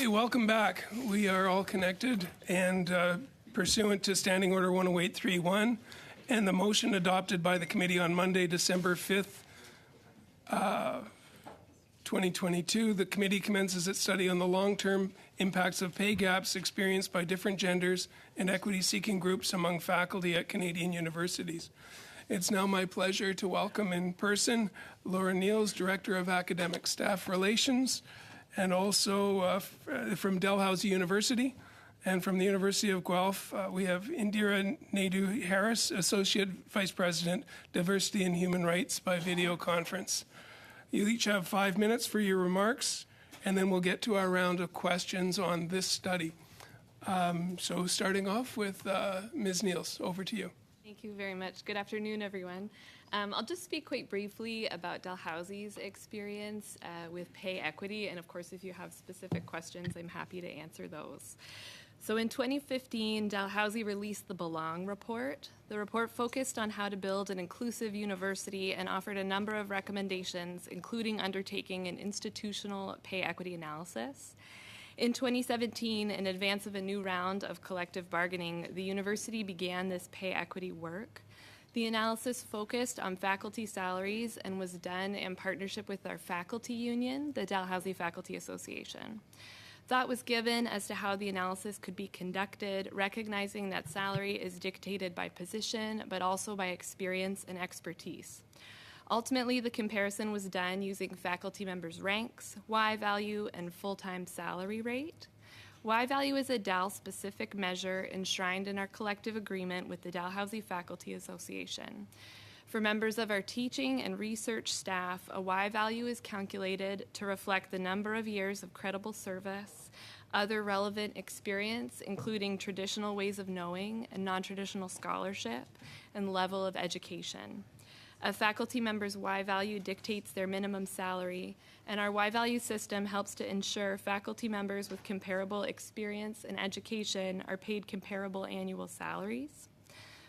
welcome back. We are all connected, and pursuant to Standing Order 10831 and the motion adopted by the committee on Monday, December 5th, 2022, the committee commences its study on the long-term impacts of pay gaps experienced by different genders and equity-seeking groups among faculty at Canadian universities. It's now my pleasure to welcome in person Laura Niels, Director of Academic Staff Relations, and also from Dalhousie University. And from the University of Guelph, we have Indira Naidu-Harris, Associate Vice President, Diversity and Human Rights by video conference. You each have 5 minutes for your remarks, and then we'll get to our round of questions on this study. So starting off with Ms. Niels, over to you. Thank you very much. Good afternoon, everyone. I'll just speak quite briefly about Dalhousie's experience with pay equity, and of course, if you have specific questions, I'm happy to answer those. So in 2015, Dalhousie released the Belong Report. The report focused on how to build an inclusive university and offered a number of recommendations, including undertaking an institutional pay equity analysis. In 2017, in advance of a new round of collective bargaining, the university began this pay equity work. The analysis focused on faculty salaries and was done in partnership with our faculty union, the Dalhousie Faculty Association. Thought was given as to how the analysis could be conducted, recognizing that salary is dictated by position, but also by experience and expertise. Ultimately, the comparison was done using faculty members' ranks, Y value, and full-time salary rate. Y value is a DAL-specific measure enshrined in our collective agreement with the Dalhousie Faculty Association. For members of our teaching and research staff, a Y value is calculated to reflect the number of years of credible service, other relevant experience, including traditional ways of knowing and non-traditional scholarship, and level of education. A faculty member's Y value dictates their minimum salary, and our Y value system helps to ensure faculty members with comparable experience and education are paid comparable annual salaries.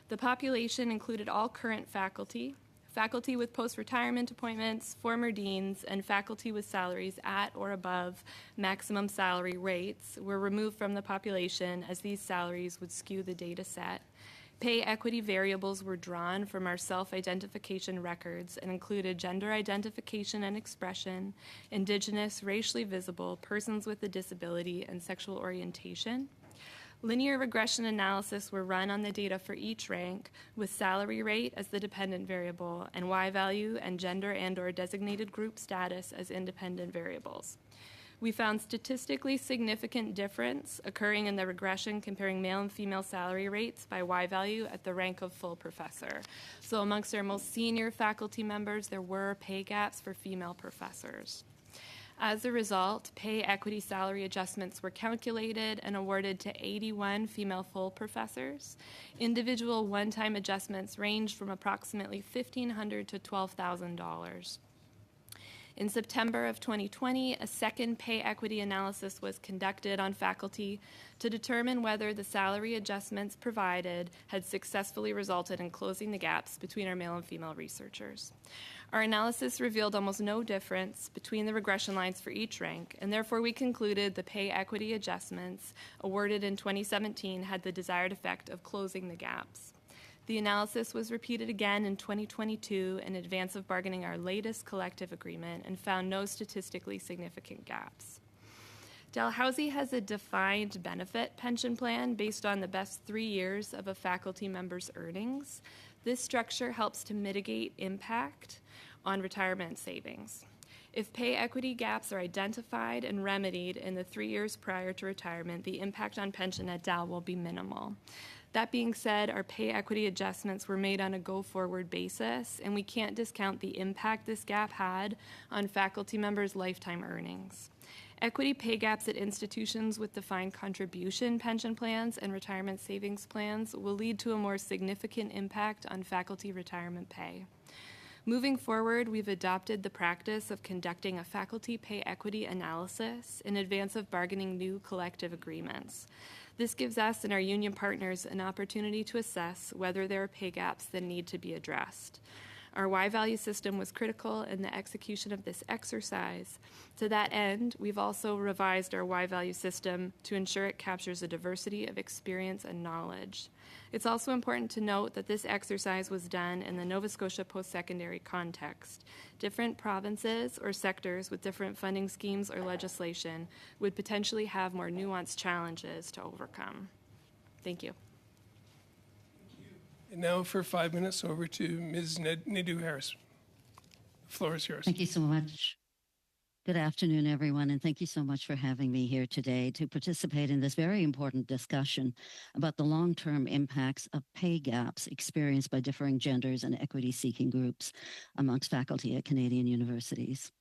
The population included all current faculty, faculty with post-retirement appointments, former deans, and faculty with salaries at or above maximum salary rates were removed from the population, as these salaries would skew the data set. Pay equity variables were drawn from our self-identification records and included gender identification and expression, Indigenous, racially visible, persons with a disability, and sexual orientation. Linear regression analysis were run on the data for each rank, with salary rate as the dependent variable and Y value and gender and/or designated group status as independent variables. We found statistically significant difference occurring in the regression comparing male and female salary rates by Y value at the rank of full professor. So amongst our most senior faculty members, there were pay gaps for female professors. As a result, pay equity salary adjustments were calculated and awarded to 81 female full professors. Individual one-time adjustments ranged from approximately $1,500 to $12,000. In September of 2020, a second pay equity analysis was conducted on faculty to determine whether the salary adjustments provided had successfully resulted in closing the gaps between our male and female researchers. Our analysis revealed almost no difference between the regression lines for each rank, and therefore we concluded the pay equity adjustments awarded in 2017 had the desired effect of closing the gaps. The analysis was repeated again in 2022 in advance of bargaining our latest collective agreement and found no statistically significant gaps. Dalhousie has a defined benefit pension plan based on the best 3 years of a faculty member's earnings. This structure helps to mitigate impact on retirement savings. If pay equity gaps are identified and remedied in the 3 years prior to retirement, the impact on pension at Dal will be minimal. That being said, our pay equity adjustments were made on a go-forward basis, and we can't discount the impact this gap had on faculty members' lifetime earnings. Equity pay gaps at institutions with defined contribution pension plans and retirement savings plans will lead to a more significant impact on faculty retirement pay. Moving forward, we've adopted the practice of conducting a faculty pay equity analysis in advance of bargaining new collective agreements. This gives us and our union partners an opportunity to assess whether there are pay gaps that need to be addressed. Our Y value system was critical in the execution of this exercise. To that end, we've also revised our Y value system to ensure it captures a diversity of experience and knowledge. It's also important to note that this exercise was done in the Nova Scotia post-secondary context. Different provinces or sectors with different funding schemes or legislation would potentially have more nuanced challenges to overcome. Thank you. And now for 5 minutes, over to Ms. Nadeau Harris. The floor is yours. Thank you so much. Good afternoon, everyone, and thank you so much for having me here today to participate in this very important discussion about the long-term impacts of pay gaps experienced by differing genders and equity-seeking groups amongst faculty at Canadian universities.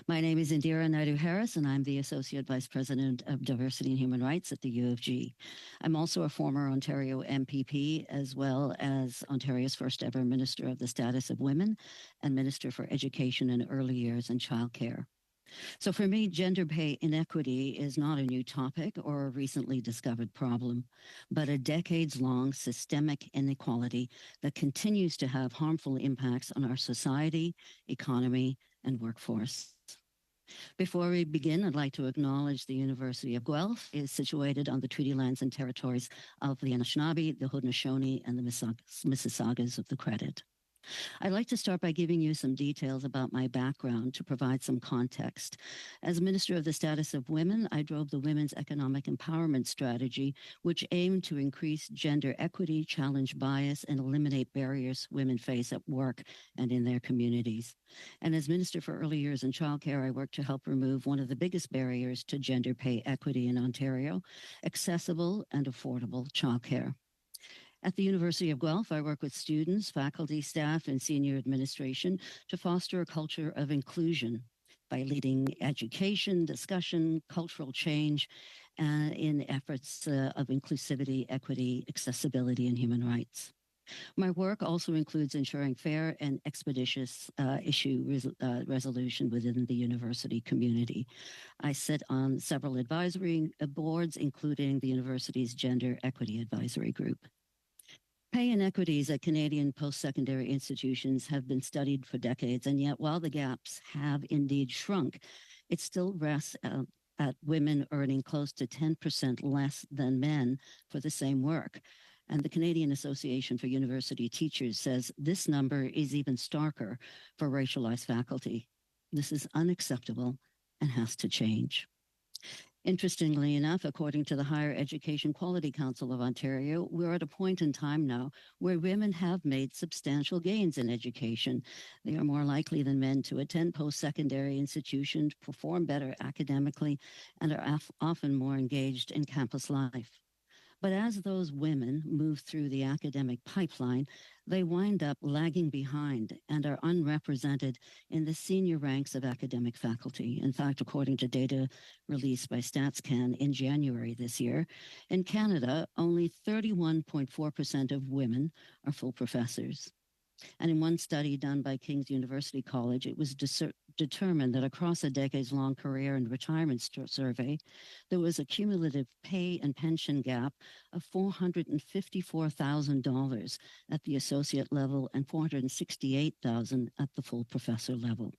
My name is Indira Naidoo-Harris, and I'm the Associate Vice President of Diversity and Human Rights at the U of G. I'm also a former Ontario MPP, as well as Ontario's first ever Minister of the Status of Women and Minister for Education in Early Years and Childcare. So for me, gender pay inequity is not a new topic or a recently discovered problem, but a decades-long systemic inequality that continues to have harmful impacts on our society, economy, and workforce. Before we begin, I'd like to acknowledge the University of Guelph is situated on the treaty lands and territories of the Anishinaabe, the Haudenosaunee, and the Mississaugas of the Credit. I'd like to start by giving you some details about my background to provide some context. As Minister of the Status of Women, I drove the Women's Economic Empowerment Strategy, which aimed to increase gender equity, challenge bias, and eliminate barriers women face at work and in their communities. And as Minister for Early Years and Childcare, I worked to help remove one of the biggest barriers to gender pay equity in Ontario, accessible and affordable childcare. At the University of Guelph, I work with students, faculty, staff, and senior administration to foster a culture of inclusion by leading education, discussion, cultural change, in efforts of inclusivity, equity, accessibility, and human rights. My work also includes ensuring fair and expeditious issue resolution within the university community. I sit on several advisory boards, including the university's Gender Equity Advisory Group. Pay inequities at Canadian post-secondary institutions have been studied for decades, and yet while the gaps have indeed shrunk, it still rests at women earning close to 10% less than men for the same work. And the Canadian Association for University Teachers says this number is even starker for racialized faculty. This is unacceptable and has to change. Interestingly enough, according to the Higher Education Quality Council of Ontario, we're at a point in time now where women have made substantial gains in education. They are more likely than men to attend post-secondary institutions, perform better academically, and are often more engaged in campus life. But as those women move through the academic pipeline, they wind up lagging behind and are unrepresented in the senior ranks of academic faculty. In fact, according to data released by StatsCan in January this year, in Canada, only 31.4% of women are full professors. And in one study done by King's University College, it was determined that across a decades-long career and retirement survey, there was a cumulative pay and pension gap of $454,000 at the associate level and $468,000 at the full professor level.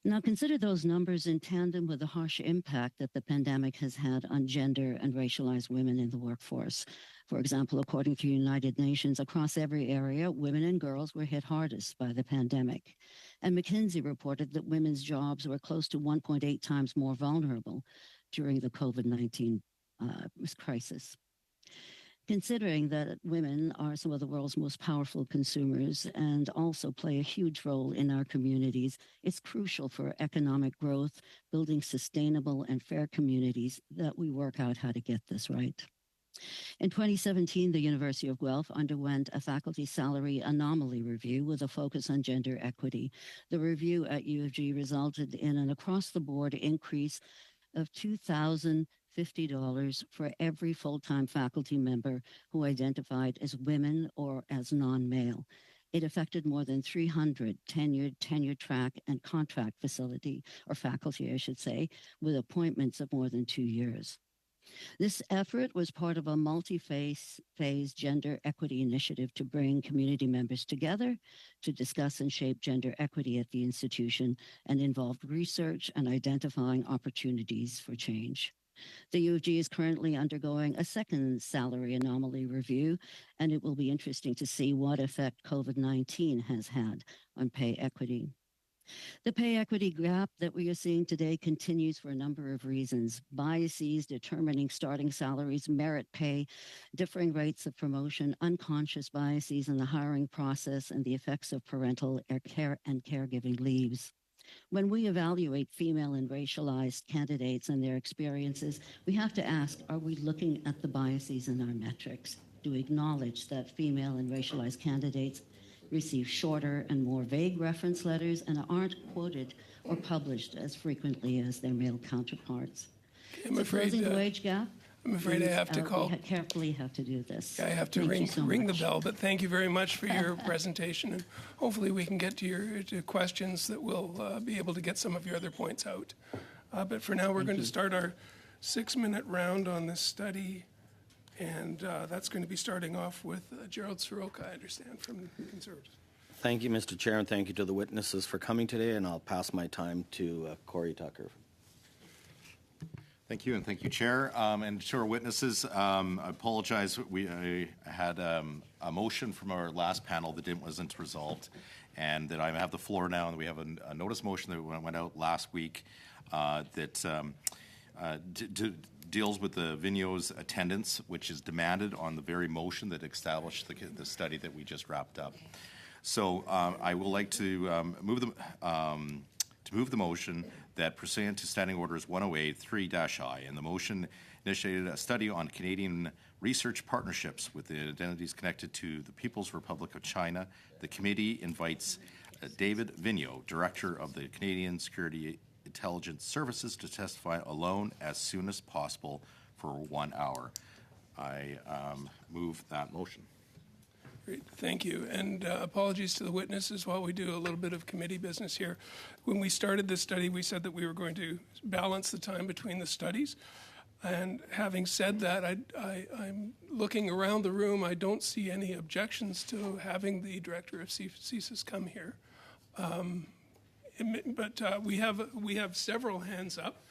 Now, consider those numbers in tandem with the harsh impact that the pandemic has had on gender and racialized women in the workforce. For example, according to United Nations, across every area, women and girls were hit hardest by the pandemic. And McKinsey reported that women's jobs were close to 1.8 times more vulnerable during the COVID-19 crisis. Considering that women are some of the world's most powerful consumers and also play a huge role in our communities, it's crucial for economic growth, building sustainable and fair communities, that we work out how to get this right. In 2017, the University of Guelph underwent a faculty salary anomaly review with a focus on gender equity. The review at U of G resulted in an across-the-board increase of $2,050 for every full-time faculty member who identified as women or as non-male. It affected more than 300 tenured, tenure track, and contract faculty, I should say, with appointments of more than 2 years. This effort was part of a multi-phase gender equity initiative to bring community members together to discuss and shape gender equity at the institution, and involved research and identifying opportunities for change. The U of G is currently undergoing a second salary anomaly review, and it will be interesting to see what effect COVID-19 has had on pay equity. The pay equity gap that we are seeing today continues for a number of reasons. Biases determining starting salaries, merit pay, differing rates of promotion, unconscious biases in the hiring process, and the effects of parental care and caregiving leaves. When we evaluate female and racialized candidates and their experiences, we have to ask, are we looking at the biases in our metrics? Do we acknowledge that female and racialized candidates receive shorter and more vague reference letters and aren't quoted or published as frequently as their male counterparts? I'm afraid closing the wage gap. I'm afraid I have to call. We carefully have to do this. I have to ring the bell, but thank you very much for your presentation, and hopefully we can get to your questions that will be able to get some of your other points out. But for now, we're going to start our 6-minute round on this study, and that's going to be starting off with Gerald Soroka, I understand, from the Conservatives. Thank you, Mr. Chair, and thank you to the witnesses for coming today, and I'll pass my time to Corey Tucker. Thank you, and thank you, Chair. And to our witnesses, I apologize. I had a motion from our last panel that wasn't resolved, and that I have the floor now, and we have a notice motion that went out last week that deals with the Vigneault's attendance, which is demanded on the very motion that established the study that we just wrapped up. So I would like to move the motion that pursuant to Standing Orders 108-3-I, and the motion initiated a study on Canadian research partnerships with the identities connected to the People's Republic of China. The committee invites David Vigneault, Director of the Canadian Security Intelligence Services, to testify alone as soon as possible for 1 hour. I move that motion. Great, thank you. And apologies to the witnesses while we do a little bit of committee business here. When we started this study, we said that we were going to balance the time between the studies. And having said that, I'm looking around the room. I don't see any objections to having the director of CSIS come here. But we have several hands up.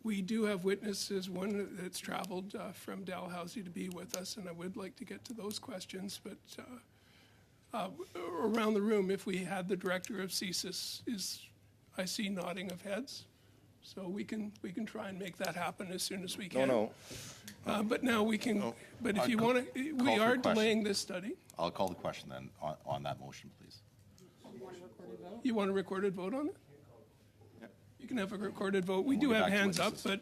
We do have witnesses, one that's traveled from Dalhousie to be with us, and I would like to get to those questions. But around the room, if we had the director of CSIS, I see nodding of heads. So we can try and make that happen as soon as we can. No. But now we can. No. But if you want to, we are delaying this study. I'll call the question then on that motion, please. You want a recorded vote on it? You can have a recorded vote. We do have hands up, but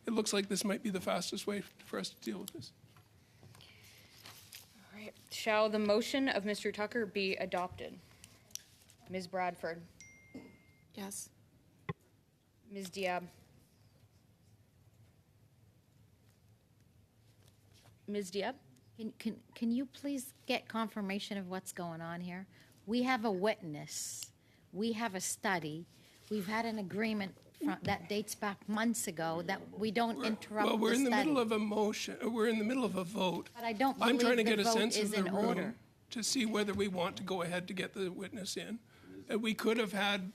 it looks like this might be the fastest way for us to deal with this. All right. Shall the motion of Mr. Tucker be adopted? Ms. Bradford? Yes. Ms. Diab? Ms. Diab? Can you please get confirmation of what's going on here? We have a witness. We have a study. We've had an agreement that dates back months ago that we don't interrupt Well, we're the in the study. middle of a motion. We're in the middle of a vote. But I don't I'm believe trying to the get a vote sense is of the in room order. to see whether we want to go ahead to get the witness in. We could have had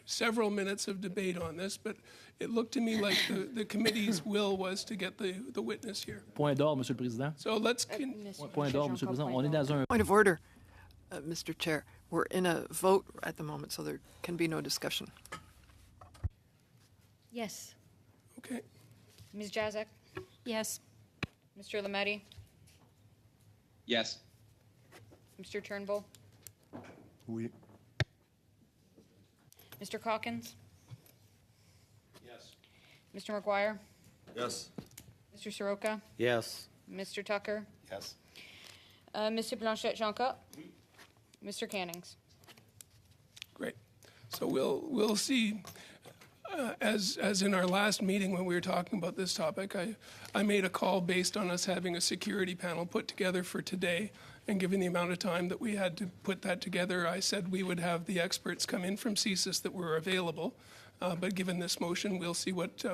several minutes of debate on this, but it looked to me like the committee's will was to get the witness here. Point d'ordre, Monsieur le Président. So let's. Point d'ordre, Monsieur le Président. On est dans un. Point of order, Mr. Chair. We're in a vote at the moment, so there can be no discussion. Yes. Okay. Ms. Jazek? Yes. Mr. Lametti? Yes. Mr. Turnbull? Oui. Mr. Calkins? Yes. Mr. McGuire? Yes. Mr. Soroka? Yes. Mr. Tucker? Yes. Mr. Blanchet-Jonca? Mr. Cannings? Great. So we'll see. As in our last meeting when we were talking about this topic, I made a call based on us having a security panel put together for today, and given the amount of time that we had to put that together, I said we would have the experts come in from CSIS that were available. But given this motion, we'll see what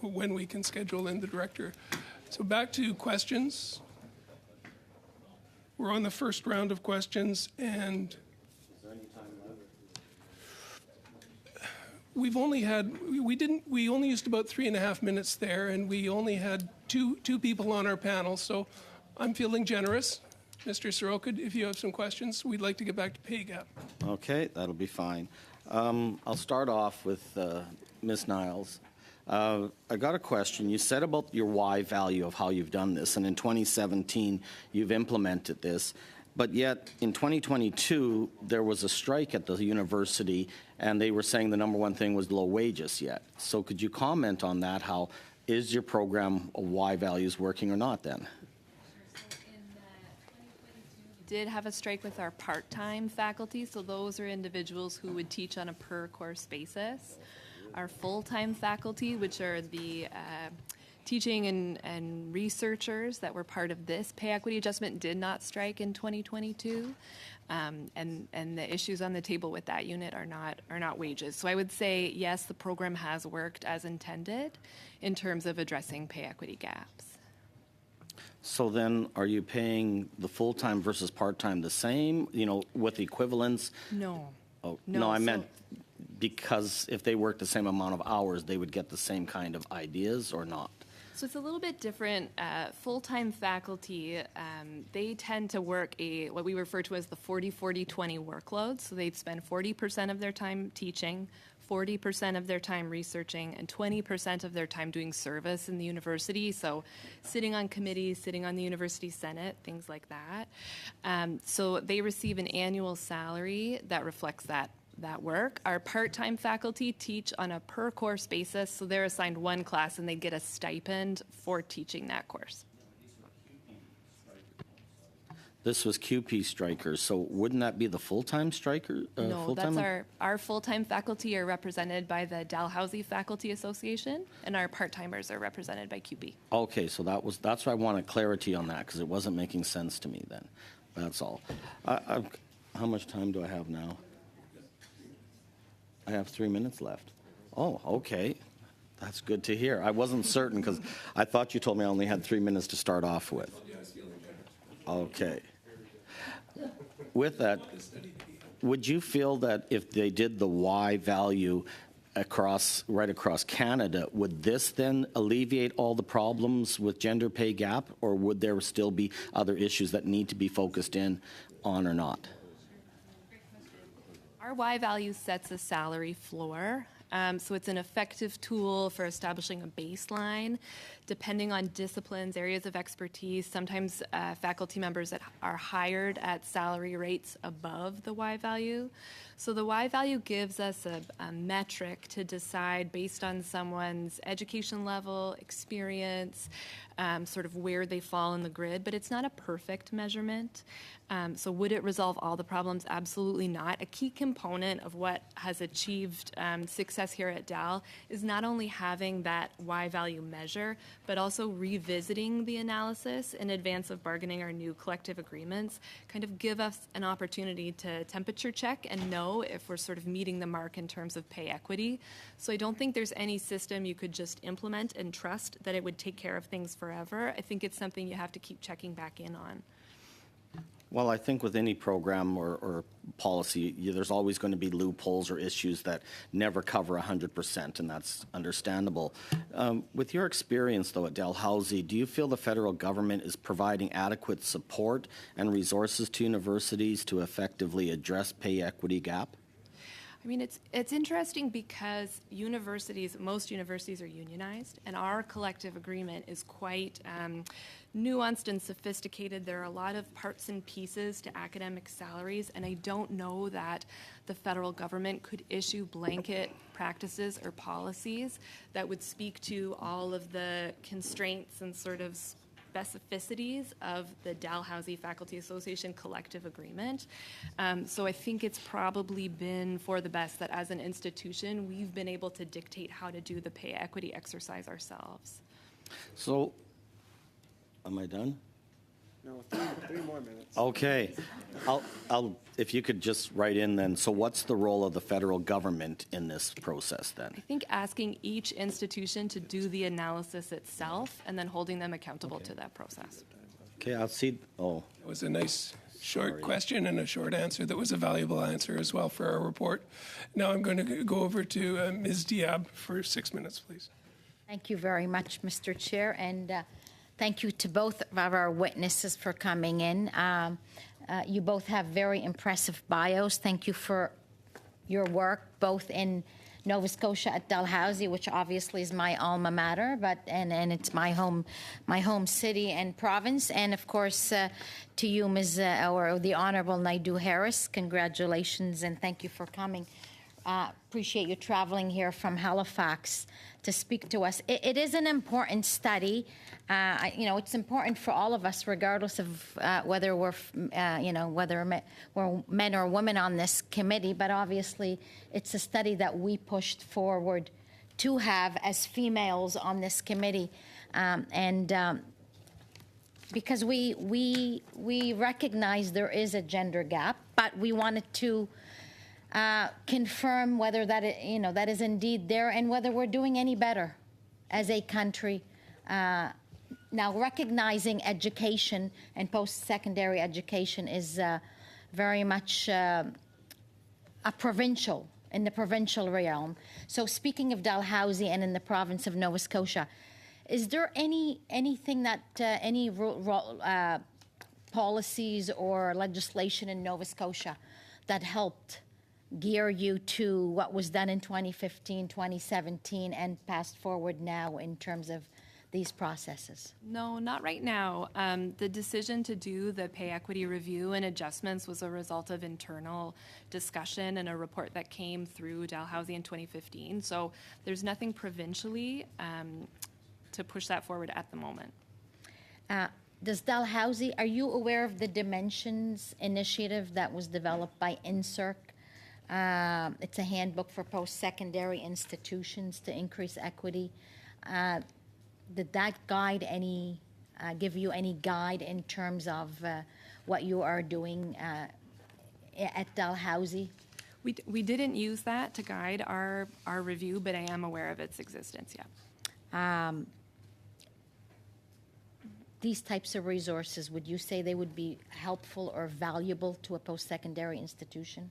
when we can schedule in the director. So back to questions. We're on the first round of questions, and we only used about 3.5 minutes there, and we only had two people on our panel, so I'm feeling generous. Mr. Soroka, if you have some questions, we'd like to get back to pay gap. Okay, that'll be fine. I'll start off with Ms. Niles. I got a question. You said about your Y value of how you've done this, and in 2017 you've implemented this, but yet in 2022 there was a strike at the university, and they were saying the number one thing was low wages yet. So could you comment on that? How is your program of Y values working or not then? Did have a strike with our part-time faculty, so those are individuals who would teach on a per-course basis. Our full-time faculty, which are the teaching and researchers that were part of this pay equity adjustment, did not strike in 2022, and the issues on the table with that unit are not wages. So I would say yes, the program has worked as intended in terms of addressing pay equity gaps. So then, are you paying the full-time versus part-time the same, with equivalence? No. Oh, no, I meant because if they work the same amount of hours, they would get the same kind of ideas or not? So it's a little bit different. Full-time faculty, they tend to work what we refer to as the 40-40-20 workload. So they'd spend 40% of their time teaching, 40% of their time researching, and 20% of their time doing service in the university. So sitting on committees, sitting on the university senate, things like that. So they receive an annual salary that reflects that work. Our part-time faculty teach on a per-course basis, so they're assigned one class and they get a stipend for teaching that course. This was QP strikers, so wouldn't that be the full-time striker? No, that's our full-time faculty are represented by the Dalhousie Faculty Association, and our part-timers are represented by QP. Okay, so that's why I wanted clarity on that, because it wasn't making sense to me then. That's all. How much time do I have now? I have 3 minutes left. Oh, okay. That's good to hear. I wasn't certain, because I thought you told me I only had 3 minutes to start off with. Okay. With that, would you feel that if they did the Y value right across Canada, would this then alleviate all the problems with gender pay gap, or would there still be other issues that need to be focused in on or not? Our Y value sets a salary floor. So it's an effective tool for establishing a baseline. Depending on disciplines, areas of expertise, sometimes faculty members that are hired at salary rates above the Y value. So the Y value gives us a metric to decide based on someone's education level, experience, sort of where they fall in the grid, but it's not a perfect measurement. So would it resolve all the problems? Absolutely not. A key component of what has achieved success here at Dal is not only having that Y value measure, but also revisiting the analysis in advance of bargaining our new collective agreements, kind of give us an opportunity to temperature check and know if we're sort of meeting the mark in terms of pay equity. So I don't think there's any system you could just implement and trust that it would take care of things forever. I think it's something you have to keep checking back in on. Well, I think with any program or policy, there's always going to be loopholes or issues that never cover 100%, and that's understandable. With your experience, though, at Dalhousie, do you feel the federal government is providing adequate support and resources to universities to effectively address pay equity gap? I mean, it's interesting because most universities are unionized, and our collective agreement is quite nuanced and sophisticated. There are a lot of parts and pieces to academic salaries, and I don't know that the federal government could issue blanket practices or policies that would speak to all of the constraints and sort of specificities of the Dalhousie Faculty Association collective agreement. So I think it's probably been for the best that as an institution, we've been able to dictate how to do the pay equity exercise ourselves. So, am I done? No, three more minutes. Okay. If you could just write in then, so what's the role of the federal government in this process then? I think asking each institution to do the analysis itself and then holding them accountable to that process. Okay, I'll see. Oh. It was a nice short question and a short answer that was a valuable answer as well for our report. Now I'm going to go over to Ms. Diab for 6 minutes, please. Thank you very much, Mr. Chair, and thank you to both of our witnesses for coming in. You both have very impressive bios. Thank you for your work, both in Nova Scotia at Dalhousie, which obviously is my alma mater, and it's my home city and province, and of course to you, Ms. or the Honourable Naidu Harris. Congratulations and thank you for coming. Appreciate you traveling here from Halifax to speak to us. It is an important study. It's important for all of us, regardless of whether we're men or women on this committee. But obviously, it's a study that we pushed forward to have as females on this committee, because we recognize there is a gender gap, but we wanted to confirm whether that is indeed there and whether we're doing any better as a country. Now, recognizing education and post-secondary education is very much in the provincial realm. So speaking of Dalhousie and in the province of Nova Scotia, is there anything that, any policies or legislation in Nova Scotia that helped gear you to what was done in 2015, 2017, and passed forward now in terms of these processes? No, not right now. The decision to do the pay equity review and adjustments was a result of internal discussion and a report that came through Dalhousie in 2015. So there's nothing provincially to push that forward at the moment. Does Dalhousie, are you aware of the Dimensions initiative that was developed by INSERC? It's a handbook for post-secondary institutions to increase equity. Did that guide give you any guide in terms of what you are doing at Dalhousie? We didn't use that to guide our review, but I am aware of its existence, yeah. These types of resources, would you say they would be helpful or valuable to a post-secondary institution?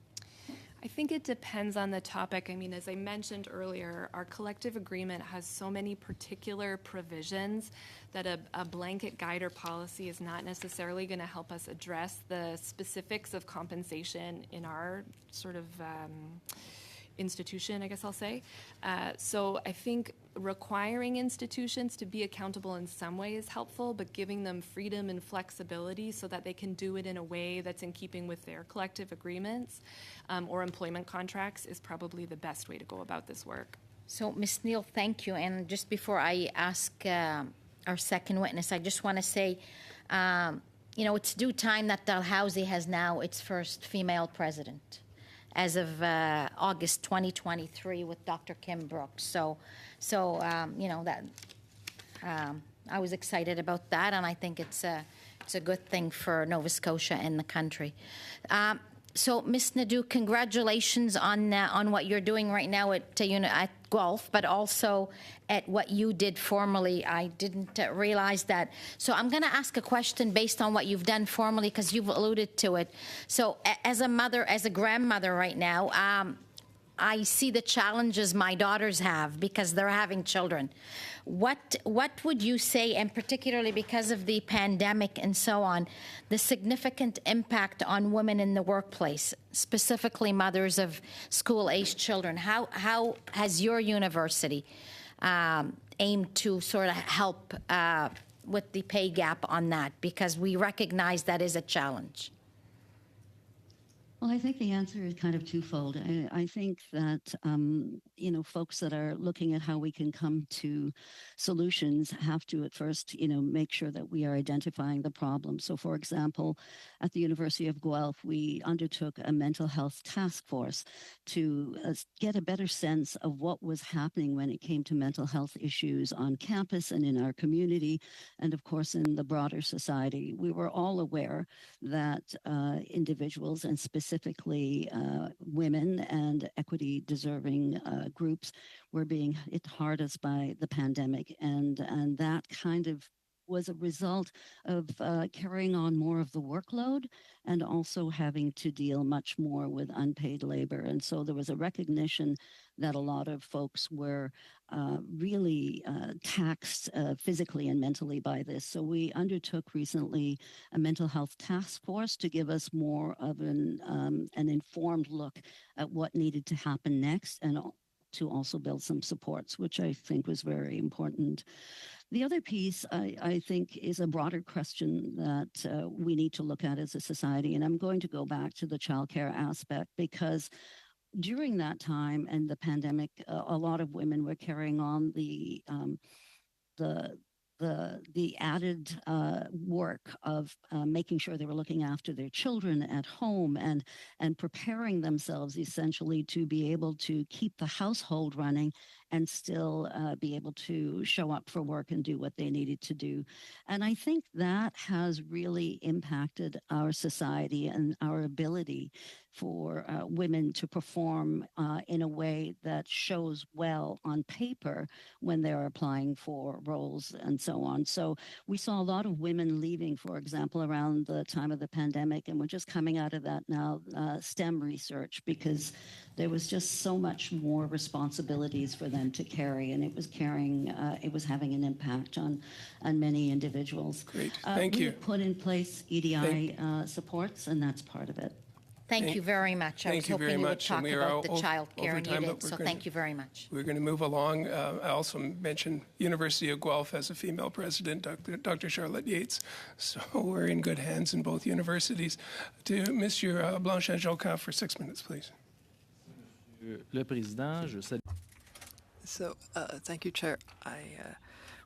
I think it depends on the topic. I mean, as I mentioned earlier, our collective agreement has so many particular provisions that a blanket guide or policy is not necessarily going to help us address the specifics of compensation in our sort of institution, I guess I'll say. So I think requiring institutions to be accountable in some way is helpful, but giving them freedom and flexibility so that they can do it in a way that's in keeping with their collective agreements or employment contracts is probably the best way to go about this work. So, Ms. Neal, thank you. And just before I ask our second witness, I just want to say, it's due time that Dalhousie has now its first female president, as of August 2023 with Dr. Kim Brooks. So that I was excited about that, and I think it's a good thing for Nova Scotia and the country. So, Ms. Naidoo, congratulations on what you're doing right now at Guelph, but also at what you did formerly. I didn't realize that. So I'm going to ask a question based on what you've done formerly, because you've alluded to it. So as a mother, as a grandmother right now, I see the challenges my daughters have because they're having children. What would you say, and particularly because of the pandemic and so on, the significant impact on women in the workplace, specifically mothers of school-aged children? How has your university aimed to sort of help with the pay gap on that? Because we recognize that is a challenge. Well, I think the answer is kind of twofold. I think that, folks that are looking at how we can come to solutions have to at first, make sure that we are identifying the problem. So, for example, at the University of Guelph, we undertook a mental health task force to get a better sense of what was happening when it came to mental health issues on campus and in our community, and of course in the broader society. We were all aware that individuals, and specifically women and equity deserving groups, were being hit hardest by the pandemic, and that kind of was a result of carrying on more of the workload and also having to deal much more with unpaid labor. And so there was a recognition that a lot of folks were really taxed physically and mentally by this. So we undertook recently a mental health task force to give us more of an informed look at what needed to happen next, and to also build some supports, which I think was very important. The other piece, I think, is a broader question that we need to look at as a society. And I'm going to go back to the childcare aspect, because during that time and the pandemic, a lot of women were carrying on the added work of making sure they were looking after their children at home and preparing themselves essentially to be able to keep the household running and still be able to show up for work and do what they needed to do. And I think that has really impacted our society and our ability for women to perform in a way that shows well on paper when they're applying for roles and so on. So we saw a lot of women leaving, for example, around the time of the pandemic, and we're just coming out of that now, STEM research, because there was just so much more responsibilities for them to carry, and it was having an impact on many individuals. Great, thank you. We put in place EDI supports, and that's part of it. Thank you very much. I was hoping you would talk about the child care, and you did, so thank you very much. We're going to move along. I also mentioned University of Guelph has a female president, Dr. Charlotte Yates, so we're in good hands in both universities. To Monsieur Blanchet-Joncas for 6 minutes, please. Le Président, je salue. So, thank you, Chair. I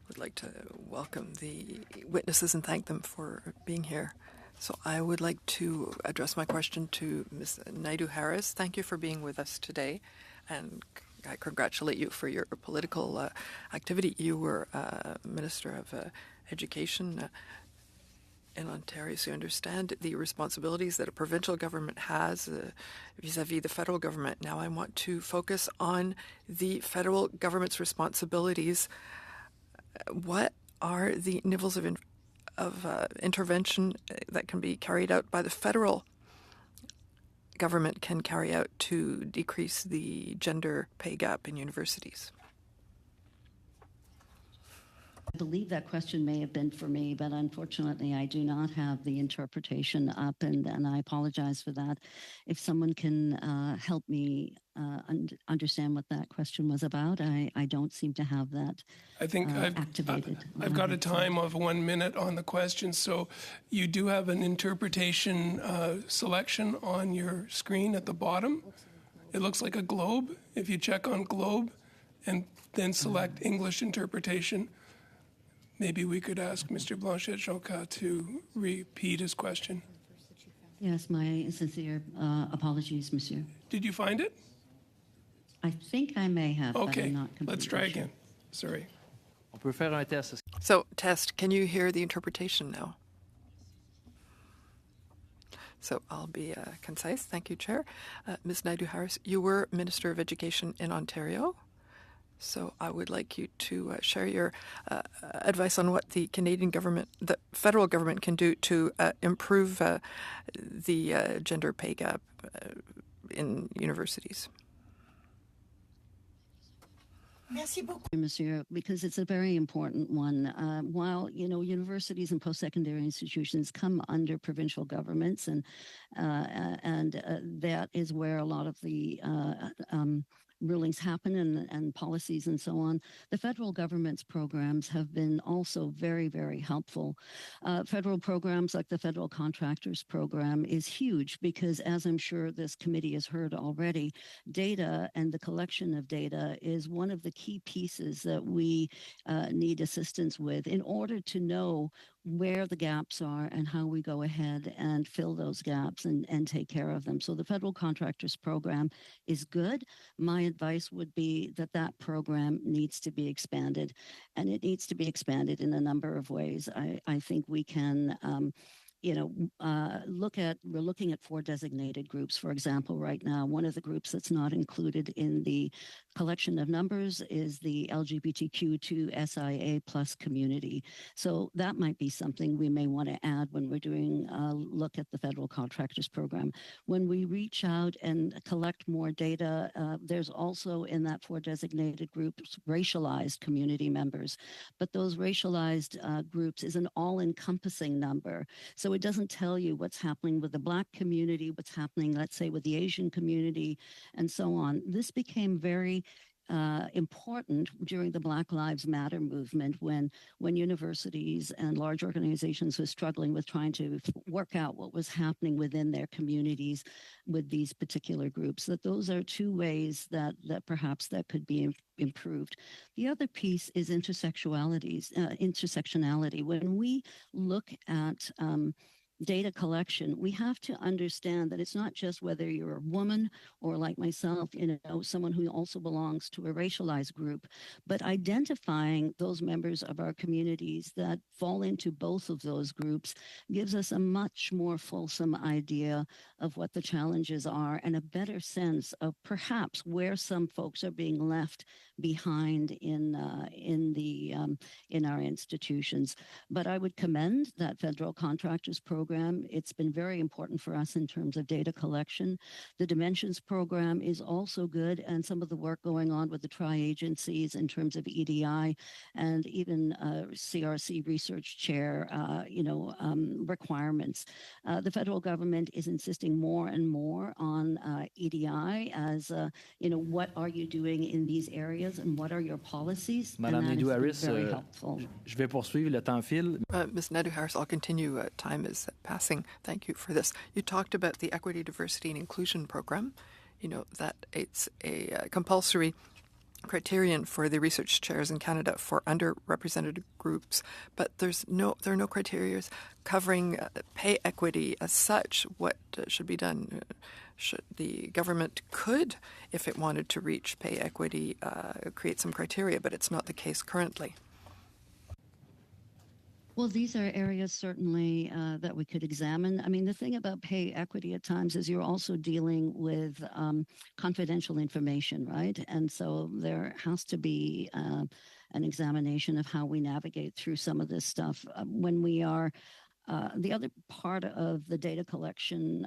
would like to welcome the witnesses and thank them for being here. So I would like to address my question to Ms. Naidoo-Harris. Thank you for being with us today, and I congratulate you for your political activity. You were Minister of Education in Ontario, so you understand the responsibilities that a provincial government has vis-a-vis the federal government. Now I want to focus on the federal government's responsibilities. What are the nivels of intervention that can be carried out by the federal government can carry out to decrease the gender pay gap in universities? I believe that question may have been for me, but unfortunately I do not have the interpretation up, and I apologize for that. If someone can help me understand what that question was about, I don't seem to have that I think activated. I've got a time of 1 minute on the question, so you do have an interpretation selection on your screen at the bottom. It looks like a globe. If you check on globe and then select English interpretation, maybe we could ask Mr. Blanchet-Joncas to repeat his question. Yes, my sincere apologies, Monsieur. Did you find it? I think I may have, but Okay, I'm not completely let's try sure. again. Sorry. On peut faire un test. So, test, can you hear the interpretation now? So I'll be concise. Thank you, Chair. Ms. Naidoo-Harris, you were Minister of Education in Ontario. So I would like you to share your advice on what the Canadian government, the federal government, can do to improve the gender pay gap in universities. Merci beaucoup. Monsieur, because it's a very important one. While, universities and post-secondary institutions come under provincial governments, and that is where a lot of the rulings happen and policies and so on, the federal government's programs have been also very, very helpful. Federal programs like the Federal Contractors Program is huge because, as I'm sure this committee has heard already, data and the collection of data is one of the key pieces that we need assistance with in order to know where the gaps are and how we go ahead and fill those gaps and take care of them. So the Federal Contractors Program is good. My advice would be that that program needs to be expanded, and it needs to be expanded in a number of ways. I think we can we're looking at 4 designated groups, for example, right now. One of the groups that's not included in the collection of numbers is the LGBTQ2 SIA plus community. So that might be something we may want to add when we're doing a look at the Federal Contractors Program. When we reach out and collect more data, there's also in that 4 designated groups racialized community members. But those racialized groups is an all-encompassing number. So it doesn't tell you what's happening with the Black community, what's happening, let's say, with the Asian community, and so on. This became very important during the Black Lives Matter movement when universities and large organizations were struggling with trying to work out what was happening within their communities with these particular groups. That those are 2 ways that perhaps that could be improved. The other piece is intersectionality. When we look at data collection, we have to understand that it's not just whether you're a woman or, like myself, someone who also belongs to a racialized group, but identifying those members of our communities that fall into both of those groups gives us a much more fulsome idea of what the challenges are and a better sense of perhaps where some folks are being left behind in our institutions. But I would commend that Federal Contractors Program. It's been very important for us in terms of data collection. The Dimensions Program is also good, and some of the work going on with the tri-agencies in terms of EDI and even CRC research chair, requirements. The federal government is insisting more and more on EDI as, what are you doing in these areas and what are your policies? Madame Nadeau-Harris, je vais poursuivre, le temps file. Ms. Nadeau-Harris, I'll continue. Time is passing. Thank you for this. You talked about the Equity, Diversity, and Inclusion Program, that it's a compulsory criterion for the research chairs in Canada for underrepresented groups, but there are no criteria covering pay equity as such. What should be done? The government could, if it wanted to reach pay equity, create some criteria, but it's not the case currently. Well, these are areas certainly that we could examine. I mean, the thing about pay equity at times is you're also dealing with confidential information, right? And so there has to be an examination of how we navigate through some of this stuff. When we are the other part of the data collection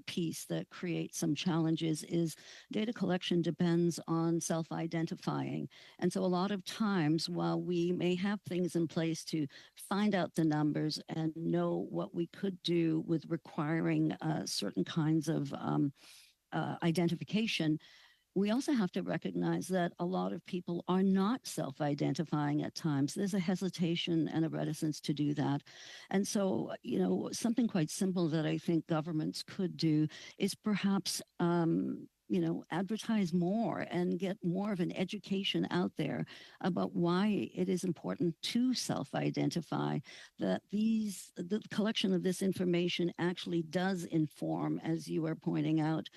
piece that creates some challenges is data collection depends on self-identifying. And so a lot of times, while we may have things in place to find out the numbers and know what we could do with requiring certain kinds of identification, we also have to recognize that a lot of people are not self-identifying at times. There's a hesitation and a reticence to do that. And so, something quite simple that I think governments could do is perhaps advertise more and get more of an education out there about why it is important to self-identify, that the collection of this information actually does inform, as you are pointing out,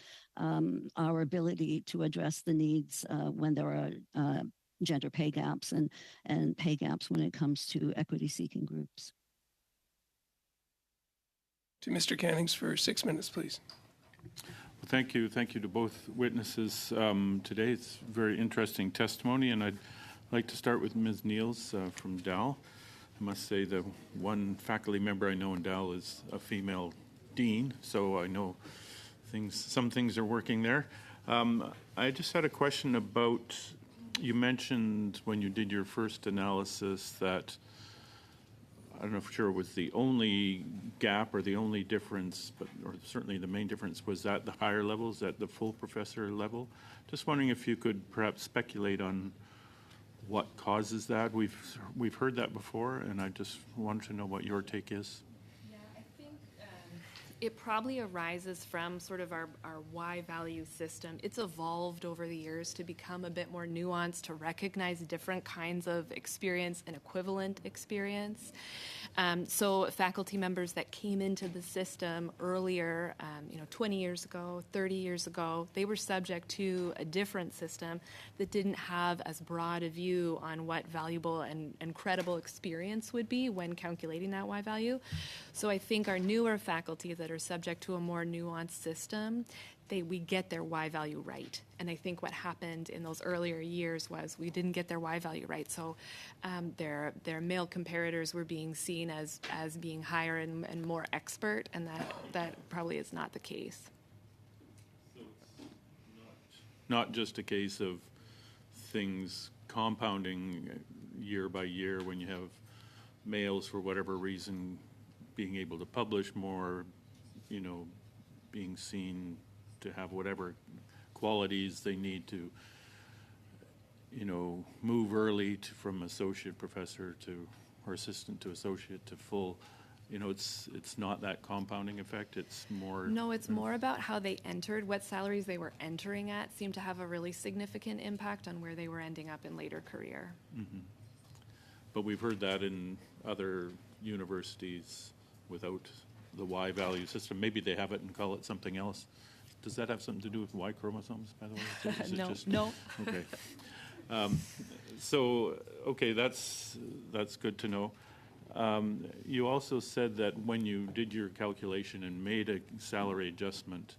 our ability to address the needs when there are gender pay gaps and pay gaps when it comes to equity-seeking groups. To Mr. Cannings for 6 minutes, please. Well, thank you. Thank you to both witnesses today. It's very interesting testimony, and I'd like to start with Ms. Niels from Dal. I must say the one faculty member I know in Dal is a female dean, so I know some things are working there. I just had a question about, you mentioned when you did your first analysis that I don't know for sure it was the only gap or the only difference, or certainly the main difference was at the higher levels, at the full professor level. Just wondering if you could perhaps speculate on what causes that. We've heard that before, and I just wanted to know what your take is. It probably arises from sort of our Y value system. It's evolved over the years to become a bit more nuanced, to recognize different kinds of experience and equivalent experience. So faculty members that came into the system earlier, 20 years ago, 30 years ago, they were subject to a different system that didn't have as broad a view on what valuable and credible experience would be when calculating that Y value. So I think our newer faculty that are subject to a more nuanced system, we get their Y value right. And I think what happened in those earlier years was we didn't get their Y value right. So their male comparators were being seen as being higher and more expert, and that probably is not the case. So it's not just a case of things compounding year by year when you have males, for whatever reason, being able to publish more, being seen to have whatever qualities they need to, move early from associate professor or assistant to associate to full. It's not that compounding effect. It's more. No, it's more about how they entered. What salaries they were entering at seemed to have a really significant impact on where they were ending up in later career. Mm-hmm. But we've heard that in other universities without the Y value system. Maybe they have it and call it something else. Does that have something to do with Y chromosomes, by the way? Is it No, just, no. Okay. That's good to know. You also said that when you did your calculation and made a salary adjustment,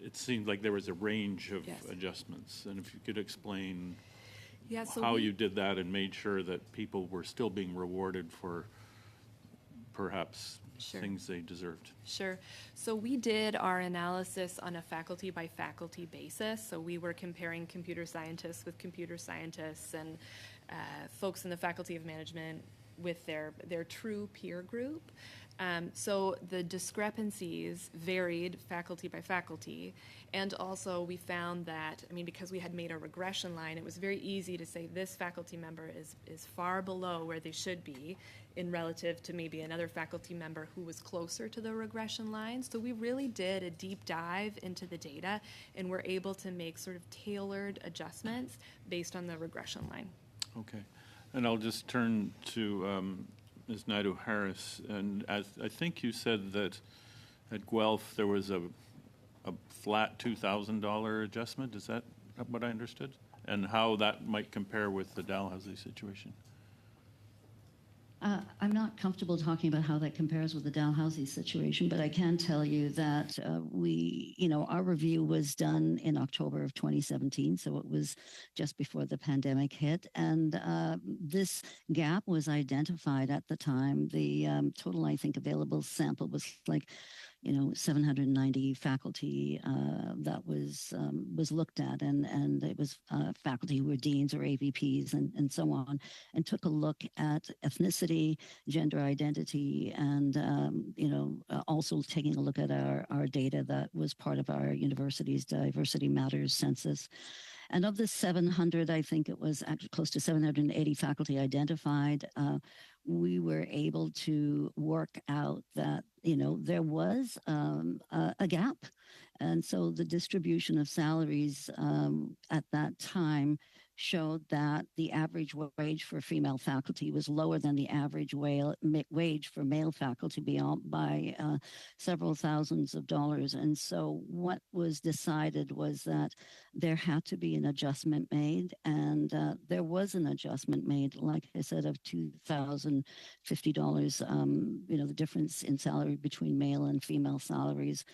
it seemed like there was a range of adjustments. And if you could explain how you did that and made sure that people were still being rewarded for perhaps things they deserved. Sure. So we did our analysis on a faculty by faculty basis. So we were comparing computer scientists with computer scientists and folks in the Faculty of Management with their true peer group. So the discrepancies varied faculty by faculty. And also we found that, because we had made a regression line, it was very easy to say this faculty member is far below where they should be in relative to maybe another faculty member who was closer to the regression line. So we really did a deep dive into the data and were able to make sort of tailored adjustments based on the regression line. Okay. And I'll just turn to Ms. Naidoo-Harris, and as I think you said that at Guelph there was a flat $2,000 adjustment. Is that what I understood? And how that might compare with the Dalhousie situation? I'm not comfortable talking about how that compares with the Dalhousie situation, but I can tell you that our review was done in October of 2017, so it was just before the pandemic hit, and this gap was identified at the time. The total, I think, available sample was like 790 faculty that was looked at, and it was faculty who were deans or AVPs and so on, and took a look at ethnicity, gender identity, and also taking a look at our data that was part of our university's Diversity Matters census. And of the 700, I think it was actually close to 780 faculty identified, we were able to work out that, there was a gap. And so the distribution of salaries at that time showed that the average wage for female faculty was lower than the average wage for male faculty by several thousands of dollars. And so what was decided was that there had to be an adjustment made, and there was an adjustment made, like I said, of $2,050, the difference in salary between male and female salaries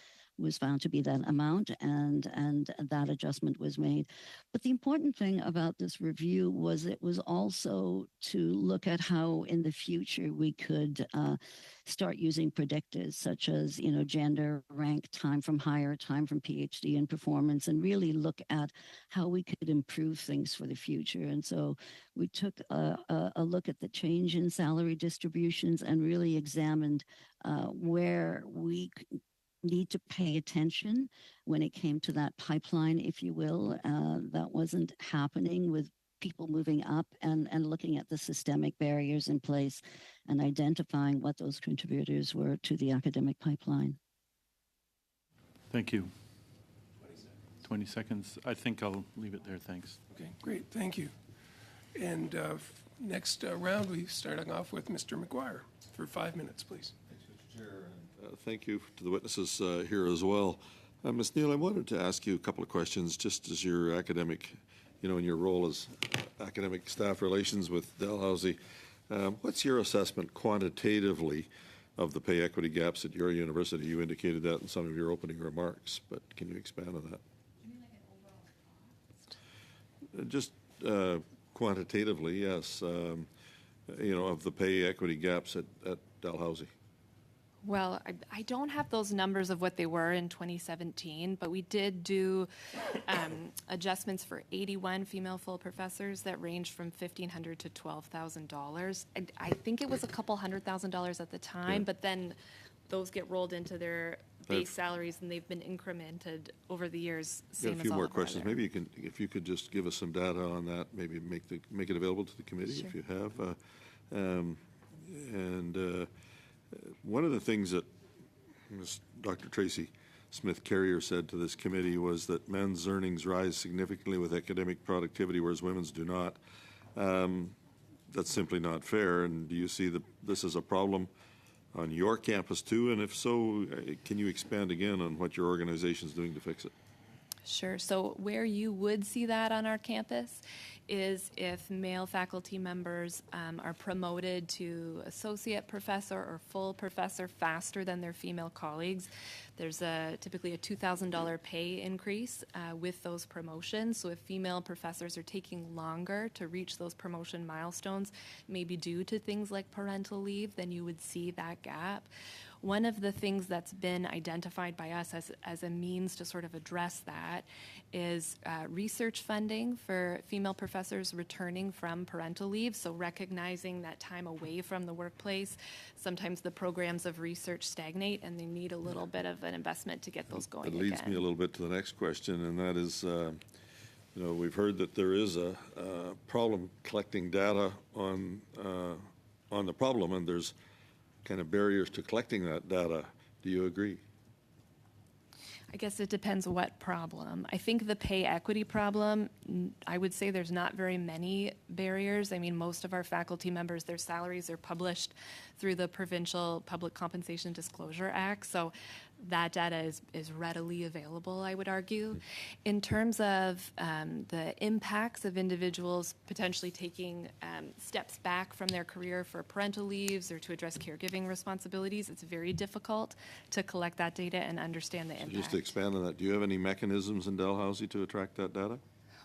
was found to be that amount, and that adjustment was made. But the important thing about this review was it was also to look at how in the future we could start using predictors such as, gender, rank, time from hire, time from PhD, and performance, and really look at how we could improve things for the future. And so we took a look at the change in salary distributions and really examined where we need to pay attention when it came to that pipeline, if you will, that wasn't happening with people moving up, and looking at the systemic barriers in place and identifying what those contributors were to the academic pipeline. Thank you. 20 seconds. I think I'll leave it there. Thanks. Okay, great. Thank you. And next round, we're starting off with Mr. McGuire for 5 minutes, please. Thanks, Mr. Chair. And thank you to the witnesses here as well. Ms. Neal, I wanted to ask you a couple of questions just as your academic, in your role as academic staff relations with Dalhousie. What's your assessment quantitatively of the pay equity gaps at your university? You indicated that in some of your opening remarks, but can you expand on that? You mean like an overall cost? Just quantitatively, yes, of the pay equity gaps at Dalhousie. Well, I don't have those numbers of what they were in 2017, but we did do adjustments for 81 female full professors that ranged from $1,500 to $12,000. I think it was a couple $100,000 at the time, but then those get rolled into their base salaries, and they've been incremented over the years. Same Got a few as more all questions. Maybe if you could just give us some data on that. Maybe make it available to the committee if you have. One of the things that Dr. Tracy Smith-Carrier said to this committee was that men's earnings rise significantly with academic productivity, whereas women's do not. That's simply not fair. And do you see this as a problem on your campus too? And if so, can you expand again on what your organization is doing to fix it? Sure. So where you would see that on our campus is if male faculty members are promoted to associate professor or full professor faster than their female colleagues. There's typically a $2,000 pay increase with those promotions. So if female professors are taking longer to reach those promotion milestones, maybe due to things like parental leave, then you would see that gap. One of the things that's been identified by us as a means to sort of address that is research funding for female professors returning from parental leave. So recognizing that time away from the workplace, sometimes the programs of research stagnate and they need a little bit of an investment to get those going again. It leads me a little bit to the next question, and that is, we've heard that there is a problem collecting data on the problem, and there's kind of barriers to collecting that data. Do you agree? I guess it depends what problem. I think the pay equity problem, I would say there's not very many barriers. I mean, most of our faculty members, their salaries are published through the Provincial Public Compensation Disclosure Act, so that data is readily available, I would argue. In terms of the impacts of individuals potentially taking steps back from their career for parental leaves or to address caregiving responsibilities, it's very difficult to collect that data and understand the impact. Just to expand on that, do you have any mechanisms in Dalhousie to attract that data?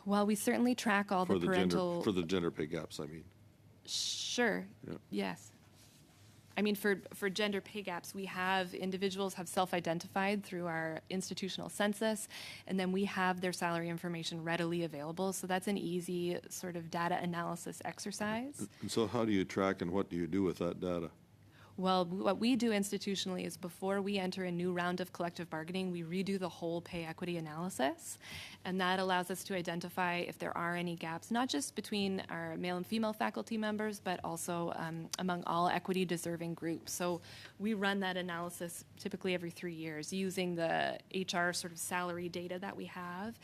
Well, we certainly track all the parental... For the gender pay gaps, I mean. Sure, yes. I mean, for gender pay gaps, we have individuals have self-identified through our institutional census, and then we have their salary information readily available. So that's an easy sort of data analysis exercise. And so how do you track and what do you do with that data? Well, what we do institutionally is before we enter a new round of collective bargaining, we redo the whole pay equity analysis. And that allows us to identify if there are any gaps, not just between our male and female faculty members, but also among all equity deserving groups. So we run that analysis typically every 3 years using the HR sort of salary data that we have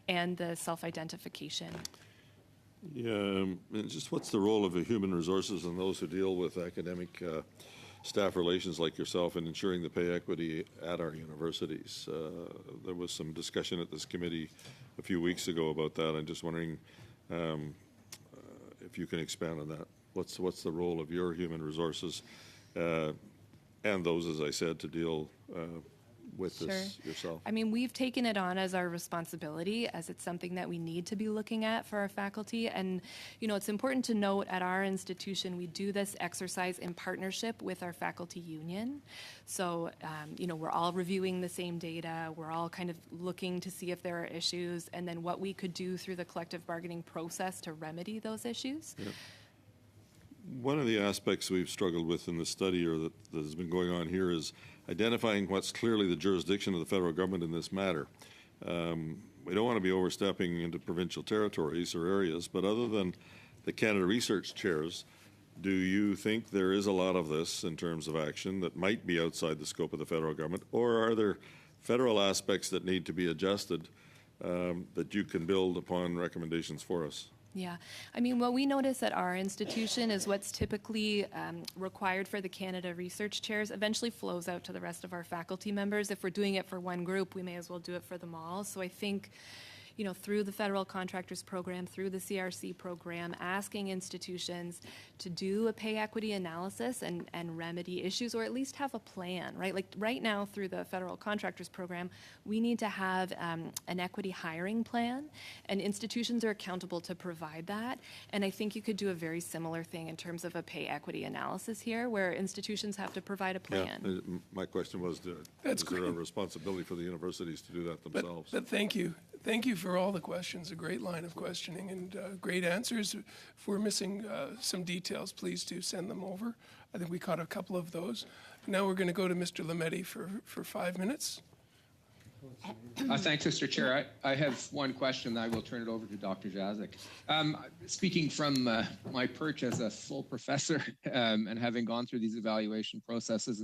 and the self-identification. Yeah, and just what's the role of the human resources and those who deal with academic staff relations like yourself in ensuring the pay equity at our universities? There was some discussion at this committee a few weeks ago about that. I'm just wondering if you can expand on that. What's the role of your human resources and those, as I said, to deal with this yourself? I mean, we've taken it on as our responsibility, as it's something that we need to be looking at for our faculty. And, you know, it's important to note at our institution, we do this exercise in partnership with our faculty union. So, you know, we're all reviewing the same data. We're all kind of looking to see if there are issues and then what we could do through the collective bargaining process to remedy those issues. Yeah. One of the aspects we've struggled with in the study, or that has been going on here, is identifying what's clearly the jurisdiction of the federal government in this matter. We don't want to be overstepping into provincial territories or areas, but other than the Canada Research Chairs, do you think there is a lot of this in terms of action that might be outside the scope of the federal government, or are there federal aspects that need to be adjusted that you can build upon recommendations for us? Yeah, I mean, what we notice at our institution is what's typically required for the Canada Research Chairs eventually flows out to the rest of our faculty members. If we're doing it for one group, we may as well do it for them all. So I think, you know, through the Federal Contractors Program, through the CRC program, asking institutions to do a pay equity analysis and remedy issues, or at least have a plan, right? Like right now through the Federal Contractors Program, we need to have an equity hiring plan, and institutions are accountable to provide that. And I think you could do a very similar thing in terms of a pay equity analysis here, where institutions have to provide a plan. Yeah, my question was, is there a responsibility for the universities to do that themselves? But thank you. Thank you for all the questions, a great line of questioning and great answers. If we're missing some details, please do send them over. I think we caught a couple of those. Now we're going to go to Mr. Lametti for 5 minutes. Thanks, Mr. Chair. I have one question, then I will turn it over to Dr. Jazyk. Speaking from my perch as a full professor and having gone through these evaluation processes,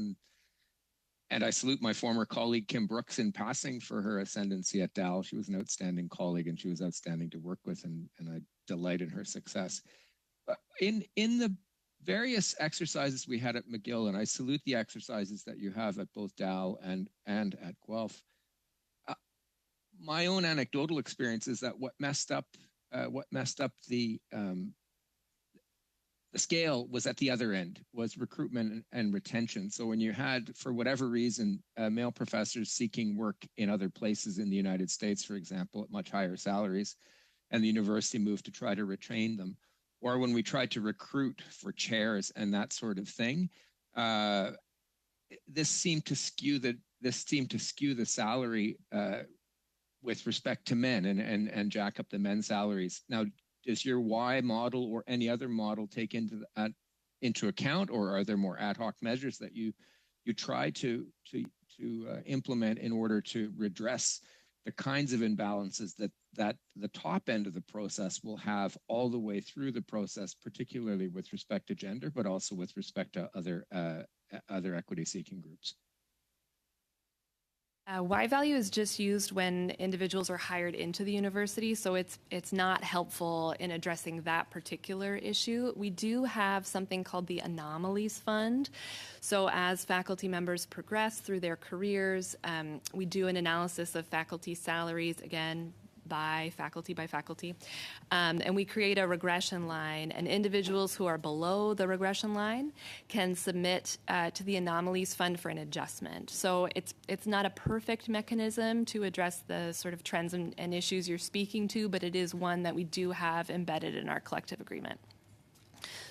and I salute my former colleague, Kim Brooks, in passing for her ascendancy at Dal. She was an outstanding colleague, and she was outstanding to work with, and I delight in her success. In the various exercises we had at McGill, and I salute the exercises that you have at both Dal and at Guelph, my own anecdotal experience is that what messed up the scale was at the other end, was recruitment and retention. So when you had, for whatever reason, male professors seeking work in other places in the United States, for example, at much higher salaries, and the university moved to try to retrain them, or when we tried to recruit for chairs and that sort of thing, this seemed to skew the salary with respect to men and jack up the men's salaries. Now, does your Y model or any other model take into account, or are there more ad hoc measures that you try to implement in order to redress the kinds of imbalances that the top end of the process will have all the way through the process, particularly with respect to gender, but also with respect to other equity-seeking groups? Y value is just used when individuals are hired into the university, so it's not helpful in addressing that particular issue. We do have something called the Anomalies Fund. So as faculty members progress through their careers, we do an analysis of faculty salaries, again, by faculty, and we create a regression line, and individuals who are below the regression line can submit to the Anomalies Fund for an adjustment. So it's not a perfect mechanism to address the sort of trends and issues you're speaking to, but it is one that we do have embedded in our collective agreement.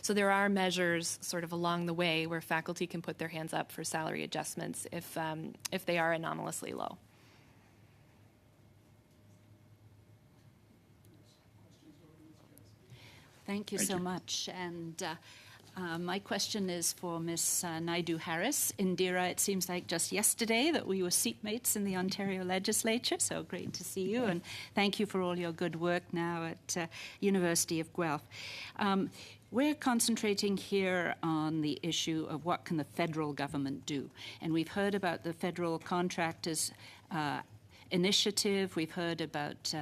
So there are measures sort of along the way where faculty can put their hands up for salary adjustments if they are anomalously low. Thank you so much. And my question is for Ms. Naidu-Harris. Indira, it seems like just yesterday that we were seatmates in the Ontario Legislature, so great to see you. And thank you for all your good work now at University of Guelph. We're concentrating here on the issue of what can the federal government do. And we've heard about the Federal Contractors Initiative. We've heard about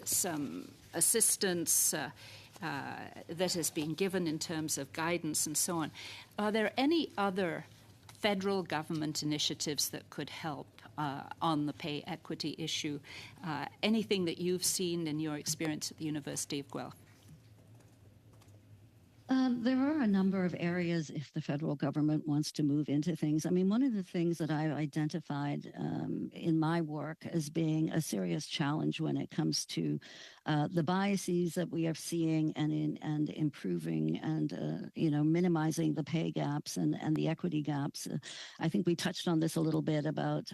some assistance that has been given in terms of guidance and so on. Are there any other federal government initiatives that could help on the pay equity issue? Anything that you've seen in your experience at the University of Guelph? There are a number of areas if the federal government wants to move into things. I mean, one of the things that I've identified in my work as being a serious challenge when it comes to the biases that we are seeing and improving and minimizing the pay gaps and the equity gaps. I think we touched on this a little bit about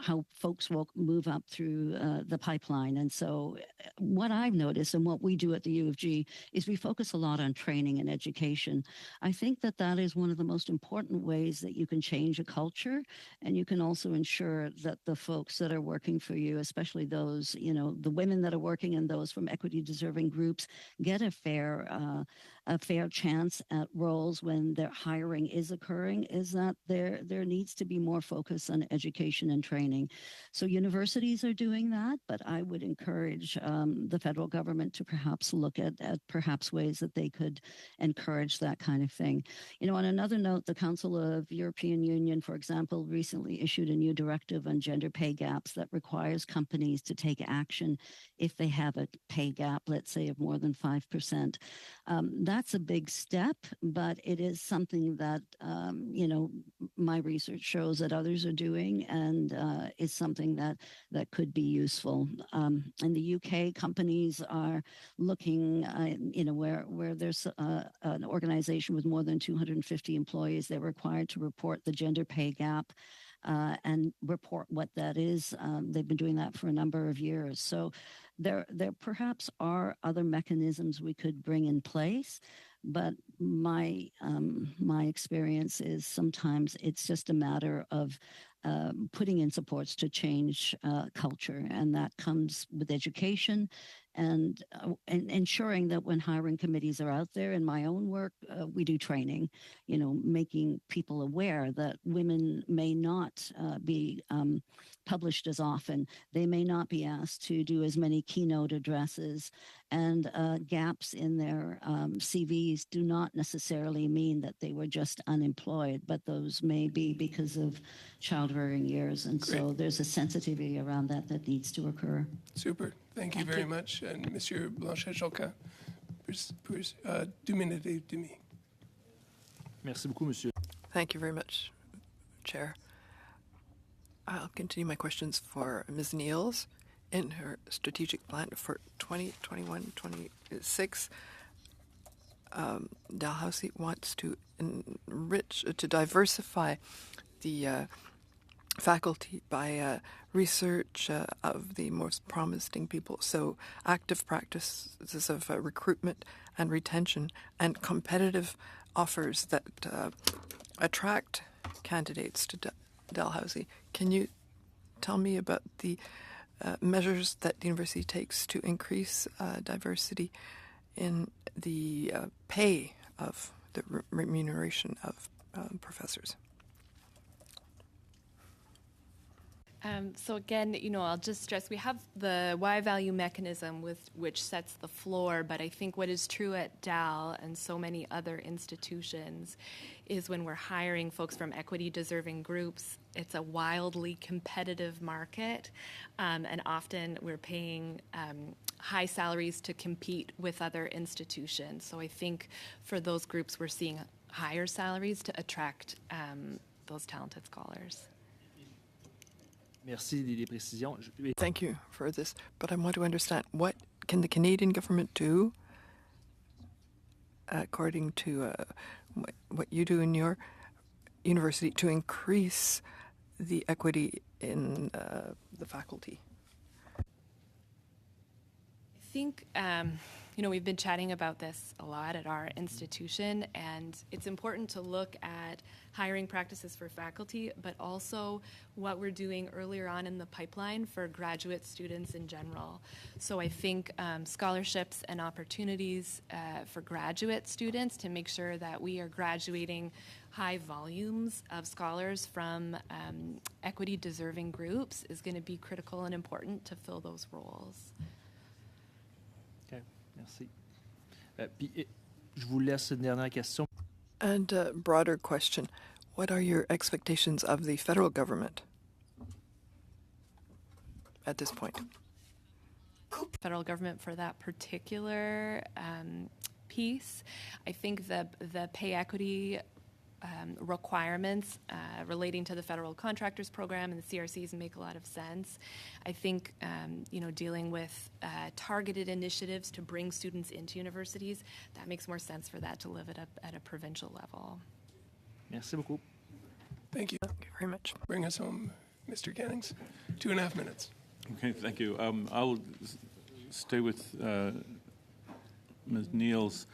how folks will move up through the pipeline. And so what I've noticed and what we do at the U of G is we focus a lot on training and education. I think that that is one of the most important ways that you can change a culture, and you can also ensure that the folks that are working for you, especially those, the women that are working and those from equity deserving groups, get a fair chance at roles when their hiring is occurring, is that there needs to be more focus on education and training. So universities are doing that, but I would encourage the federal government to perhaps look at perhaps ways that they could encourage that kind of thing. On another note, the Council of European Union, for example, recently issued a new directive on gender pay gaps that requires companies to take action if they have a pay gap, let's say, of more than 5%. That's a big step, but it is something that, my research shows that others are doing, and is something that could be useful. In the UK, companies are looking, where there's an organization with more than 250 employees, they're required to report the gender pay gap and report what that is. They've been doing that for a number of years. So there perhaps are other mechanisms we could bring in place, but my experience is sometimes it's just a matter of putting in supports to change culture, and that comes with education and ensuring that when hiring committees are out there. In my own work, we do training, making people aware that women may not be published as often. They may not be asked to do as many keynote addresses, and gaps in their CVs do not necessarily mean that they were just unemployed, but those may be because of child-rearing years. And so there's a sensitivity around that needs to occur. Super. Thank you very much. And Monsieur Blanchet-Jolquin, pour 2 minutes et demie. Merci beaucoup, Monsieur. Thank you very much, Chair. I'll continue my questions for Ms. Niels. In her strategic plan for 2021-26, Dalhousie wants to diversify the faculty by research of the most promising people. So active practices of recruitment and retention and competitive offers that attract candidates to Dalhousie. Can you tell me about the measures that the university takes to increase diversity in the pay of the remuneration of professors? So again, I'll just stress we have the Y value mechanism with which sets the floor, but I think what is true at Dal and so many other institutions is when we're hiring folks from equity deserving groups, it's a wildly competitive market, and often we're paying high salaries to compete with other institutions. So I think for those groups, we're seeing higher salaries to attract those talented scholars. Merci des précisions. Thank you for this, but I want to understand, what can the Canadian government do, according to what you do in your university, to increase the equity in the faculty? I think, we've been chatting about this a lot at our institution, and it's important to look at hiring practices for faculty, but also what we're doing earlier on in the pipeline for graduate students in general. So I think scholarships and opportunities for graduate students to make sure that we are graduating high volumes of scholars from equity-deserving groups is going to be critical and important to fill those roles. Okay, merci. Puis, je vous laisse une dernière question. And a broader question, what are your expectations of the federal government at this point? Federal government for that particular piece. I think the pay equity requirements relating to the federal contractors program and the CRCs make a lot of sense. I think dealing with targeted initiatives to bring students into universities, that makes more sense for that to live at a provincial level. Merci beaucoup. Thank you. Thank you very much. Bring us home, Mr. Cannings. 2.5 minutes. Okay, thank you. I'll stay with Ms. Niels.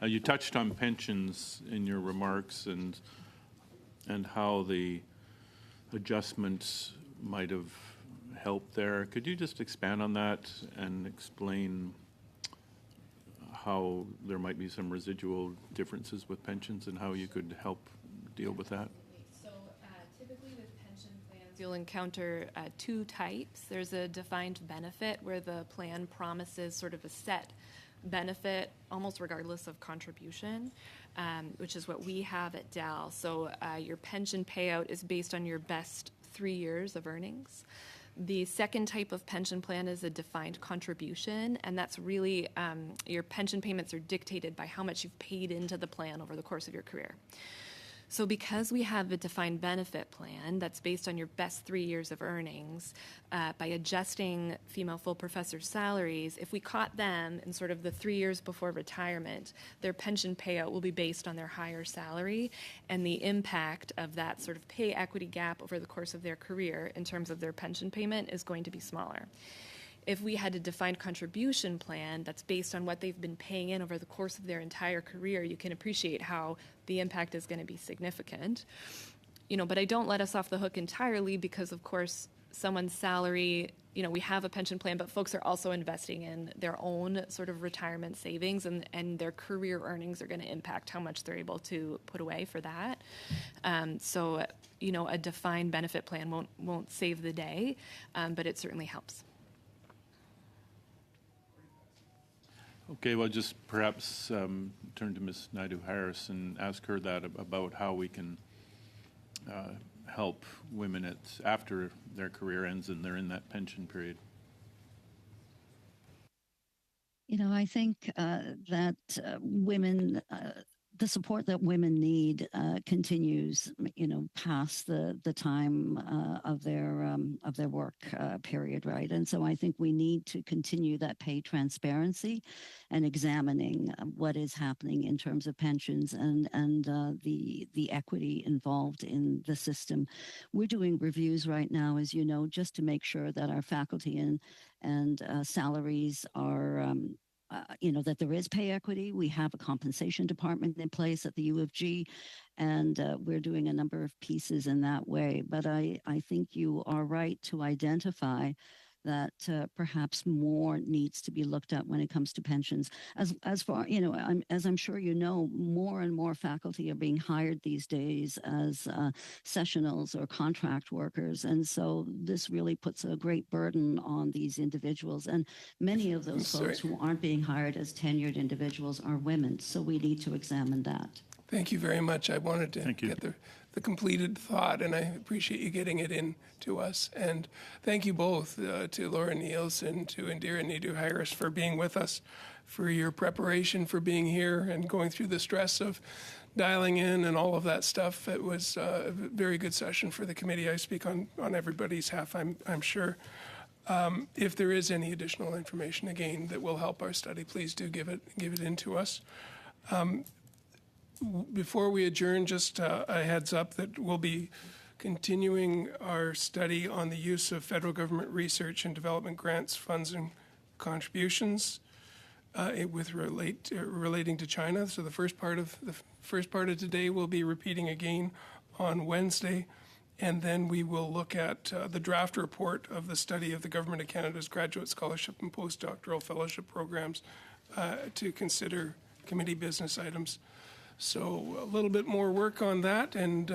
You touched on pensions in your remarks and how the adjustments might have helped there. Could you just expand on that and explain how there might be some residual differences with pensions and how you could help deal with that? So typically with pension plans, you'll encounter two types. There's a defined benefit where the plan promises sort of a set benefit almost regardless of contribution, which is what we have at Dal. So your pension payout is based on your best 3 years of earnings. The second type of pension plan is a defined contribution, and that's really your pension payments are dictated by how much you've paid into the plan over the course of your career. So because we have a defined benefit plan that's based on your best 3 years of earnings, by adjusting female full professor salaries, if we caught them in sort of the 3 years before retirement, their pension payout will be based on their higher salary, and the impact of that sort of pay equity gap over the course of their career in terms of their pension payment is going to be smaller. If we had a defined contribution plan that's based on what they've been paying in over the course of their entire career, you can appreciate how the impact is going to be significant. But I don't let us off the hook entirely because, of course, someone's salary, we have a pension plan, but folks are also investing in their own sort of retirement savings, and their career earnings are going to impact how much they're able to put away for that. So, a defined benefit plan won't save the day, but it certainly helps. Okay, well, just perhaps turn to Ms. Naidoo-Harris and ask her that about how we can help women after their career ends and they're in that pension period. I think that women, the support that women need continues, past the time of their work period, right? And so I think we need to continue that pay transparency and examining what is happening in terms of pensions and the equity involved in the system. We're doing reviews right now, as you know, just to make sure that our faculty and salaries are that there is pay equity. We have a compensation department in place at the U of G, and we're doing a number of pieces in that way. But I think you are right to identify that perhaps more needs to be looked at when it comes to pensions. As far, as I'm sure you know, more and more faculty are being hired these days as sessionals or contract workers. And so this really puts a great burden on these individuals. And many of those folks who aren't being hired as tenured individuals are women. So we need to examine that. Thank you very much. I wanted to get the completed thought, and I appreciate you getting it in to us. And thank you both, to Laura Niels and to Indira Naidoo-Harris for being with us, for your preparation for being here and going through the stress of dialing in and all of that stuff. It was a very good session for the committee. I speak on everybody's half, I'm sure. If there is any additional information, again, that will help our study, please do give it in to us. Before we adjourn, just a heads up that we'll be continuing our study on the use of federal government research and development grants, funds, and contributions relating to China. So the first part of today we'll be repeating again on Wednesday, and then we will look at the draft report of the study of the Government of Canada's graduate scholarship and postdoctoral fellowship programs to consider committee business items. So a little bit more work on that and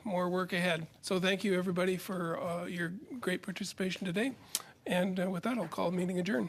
more work ahead. So thank you, everybody, for your great participation today. And with that, I'll call the meeting adjourned.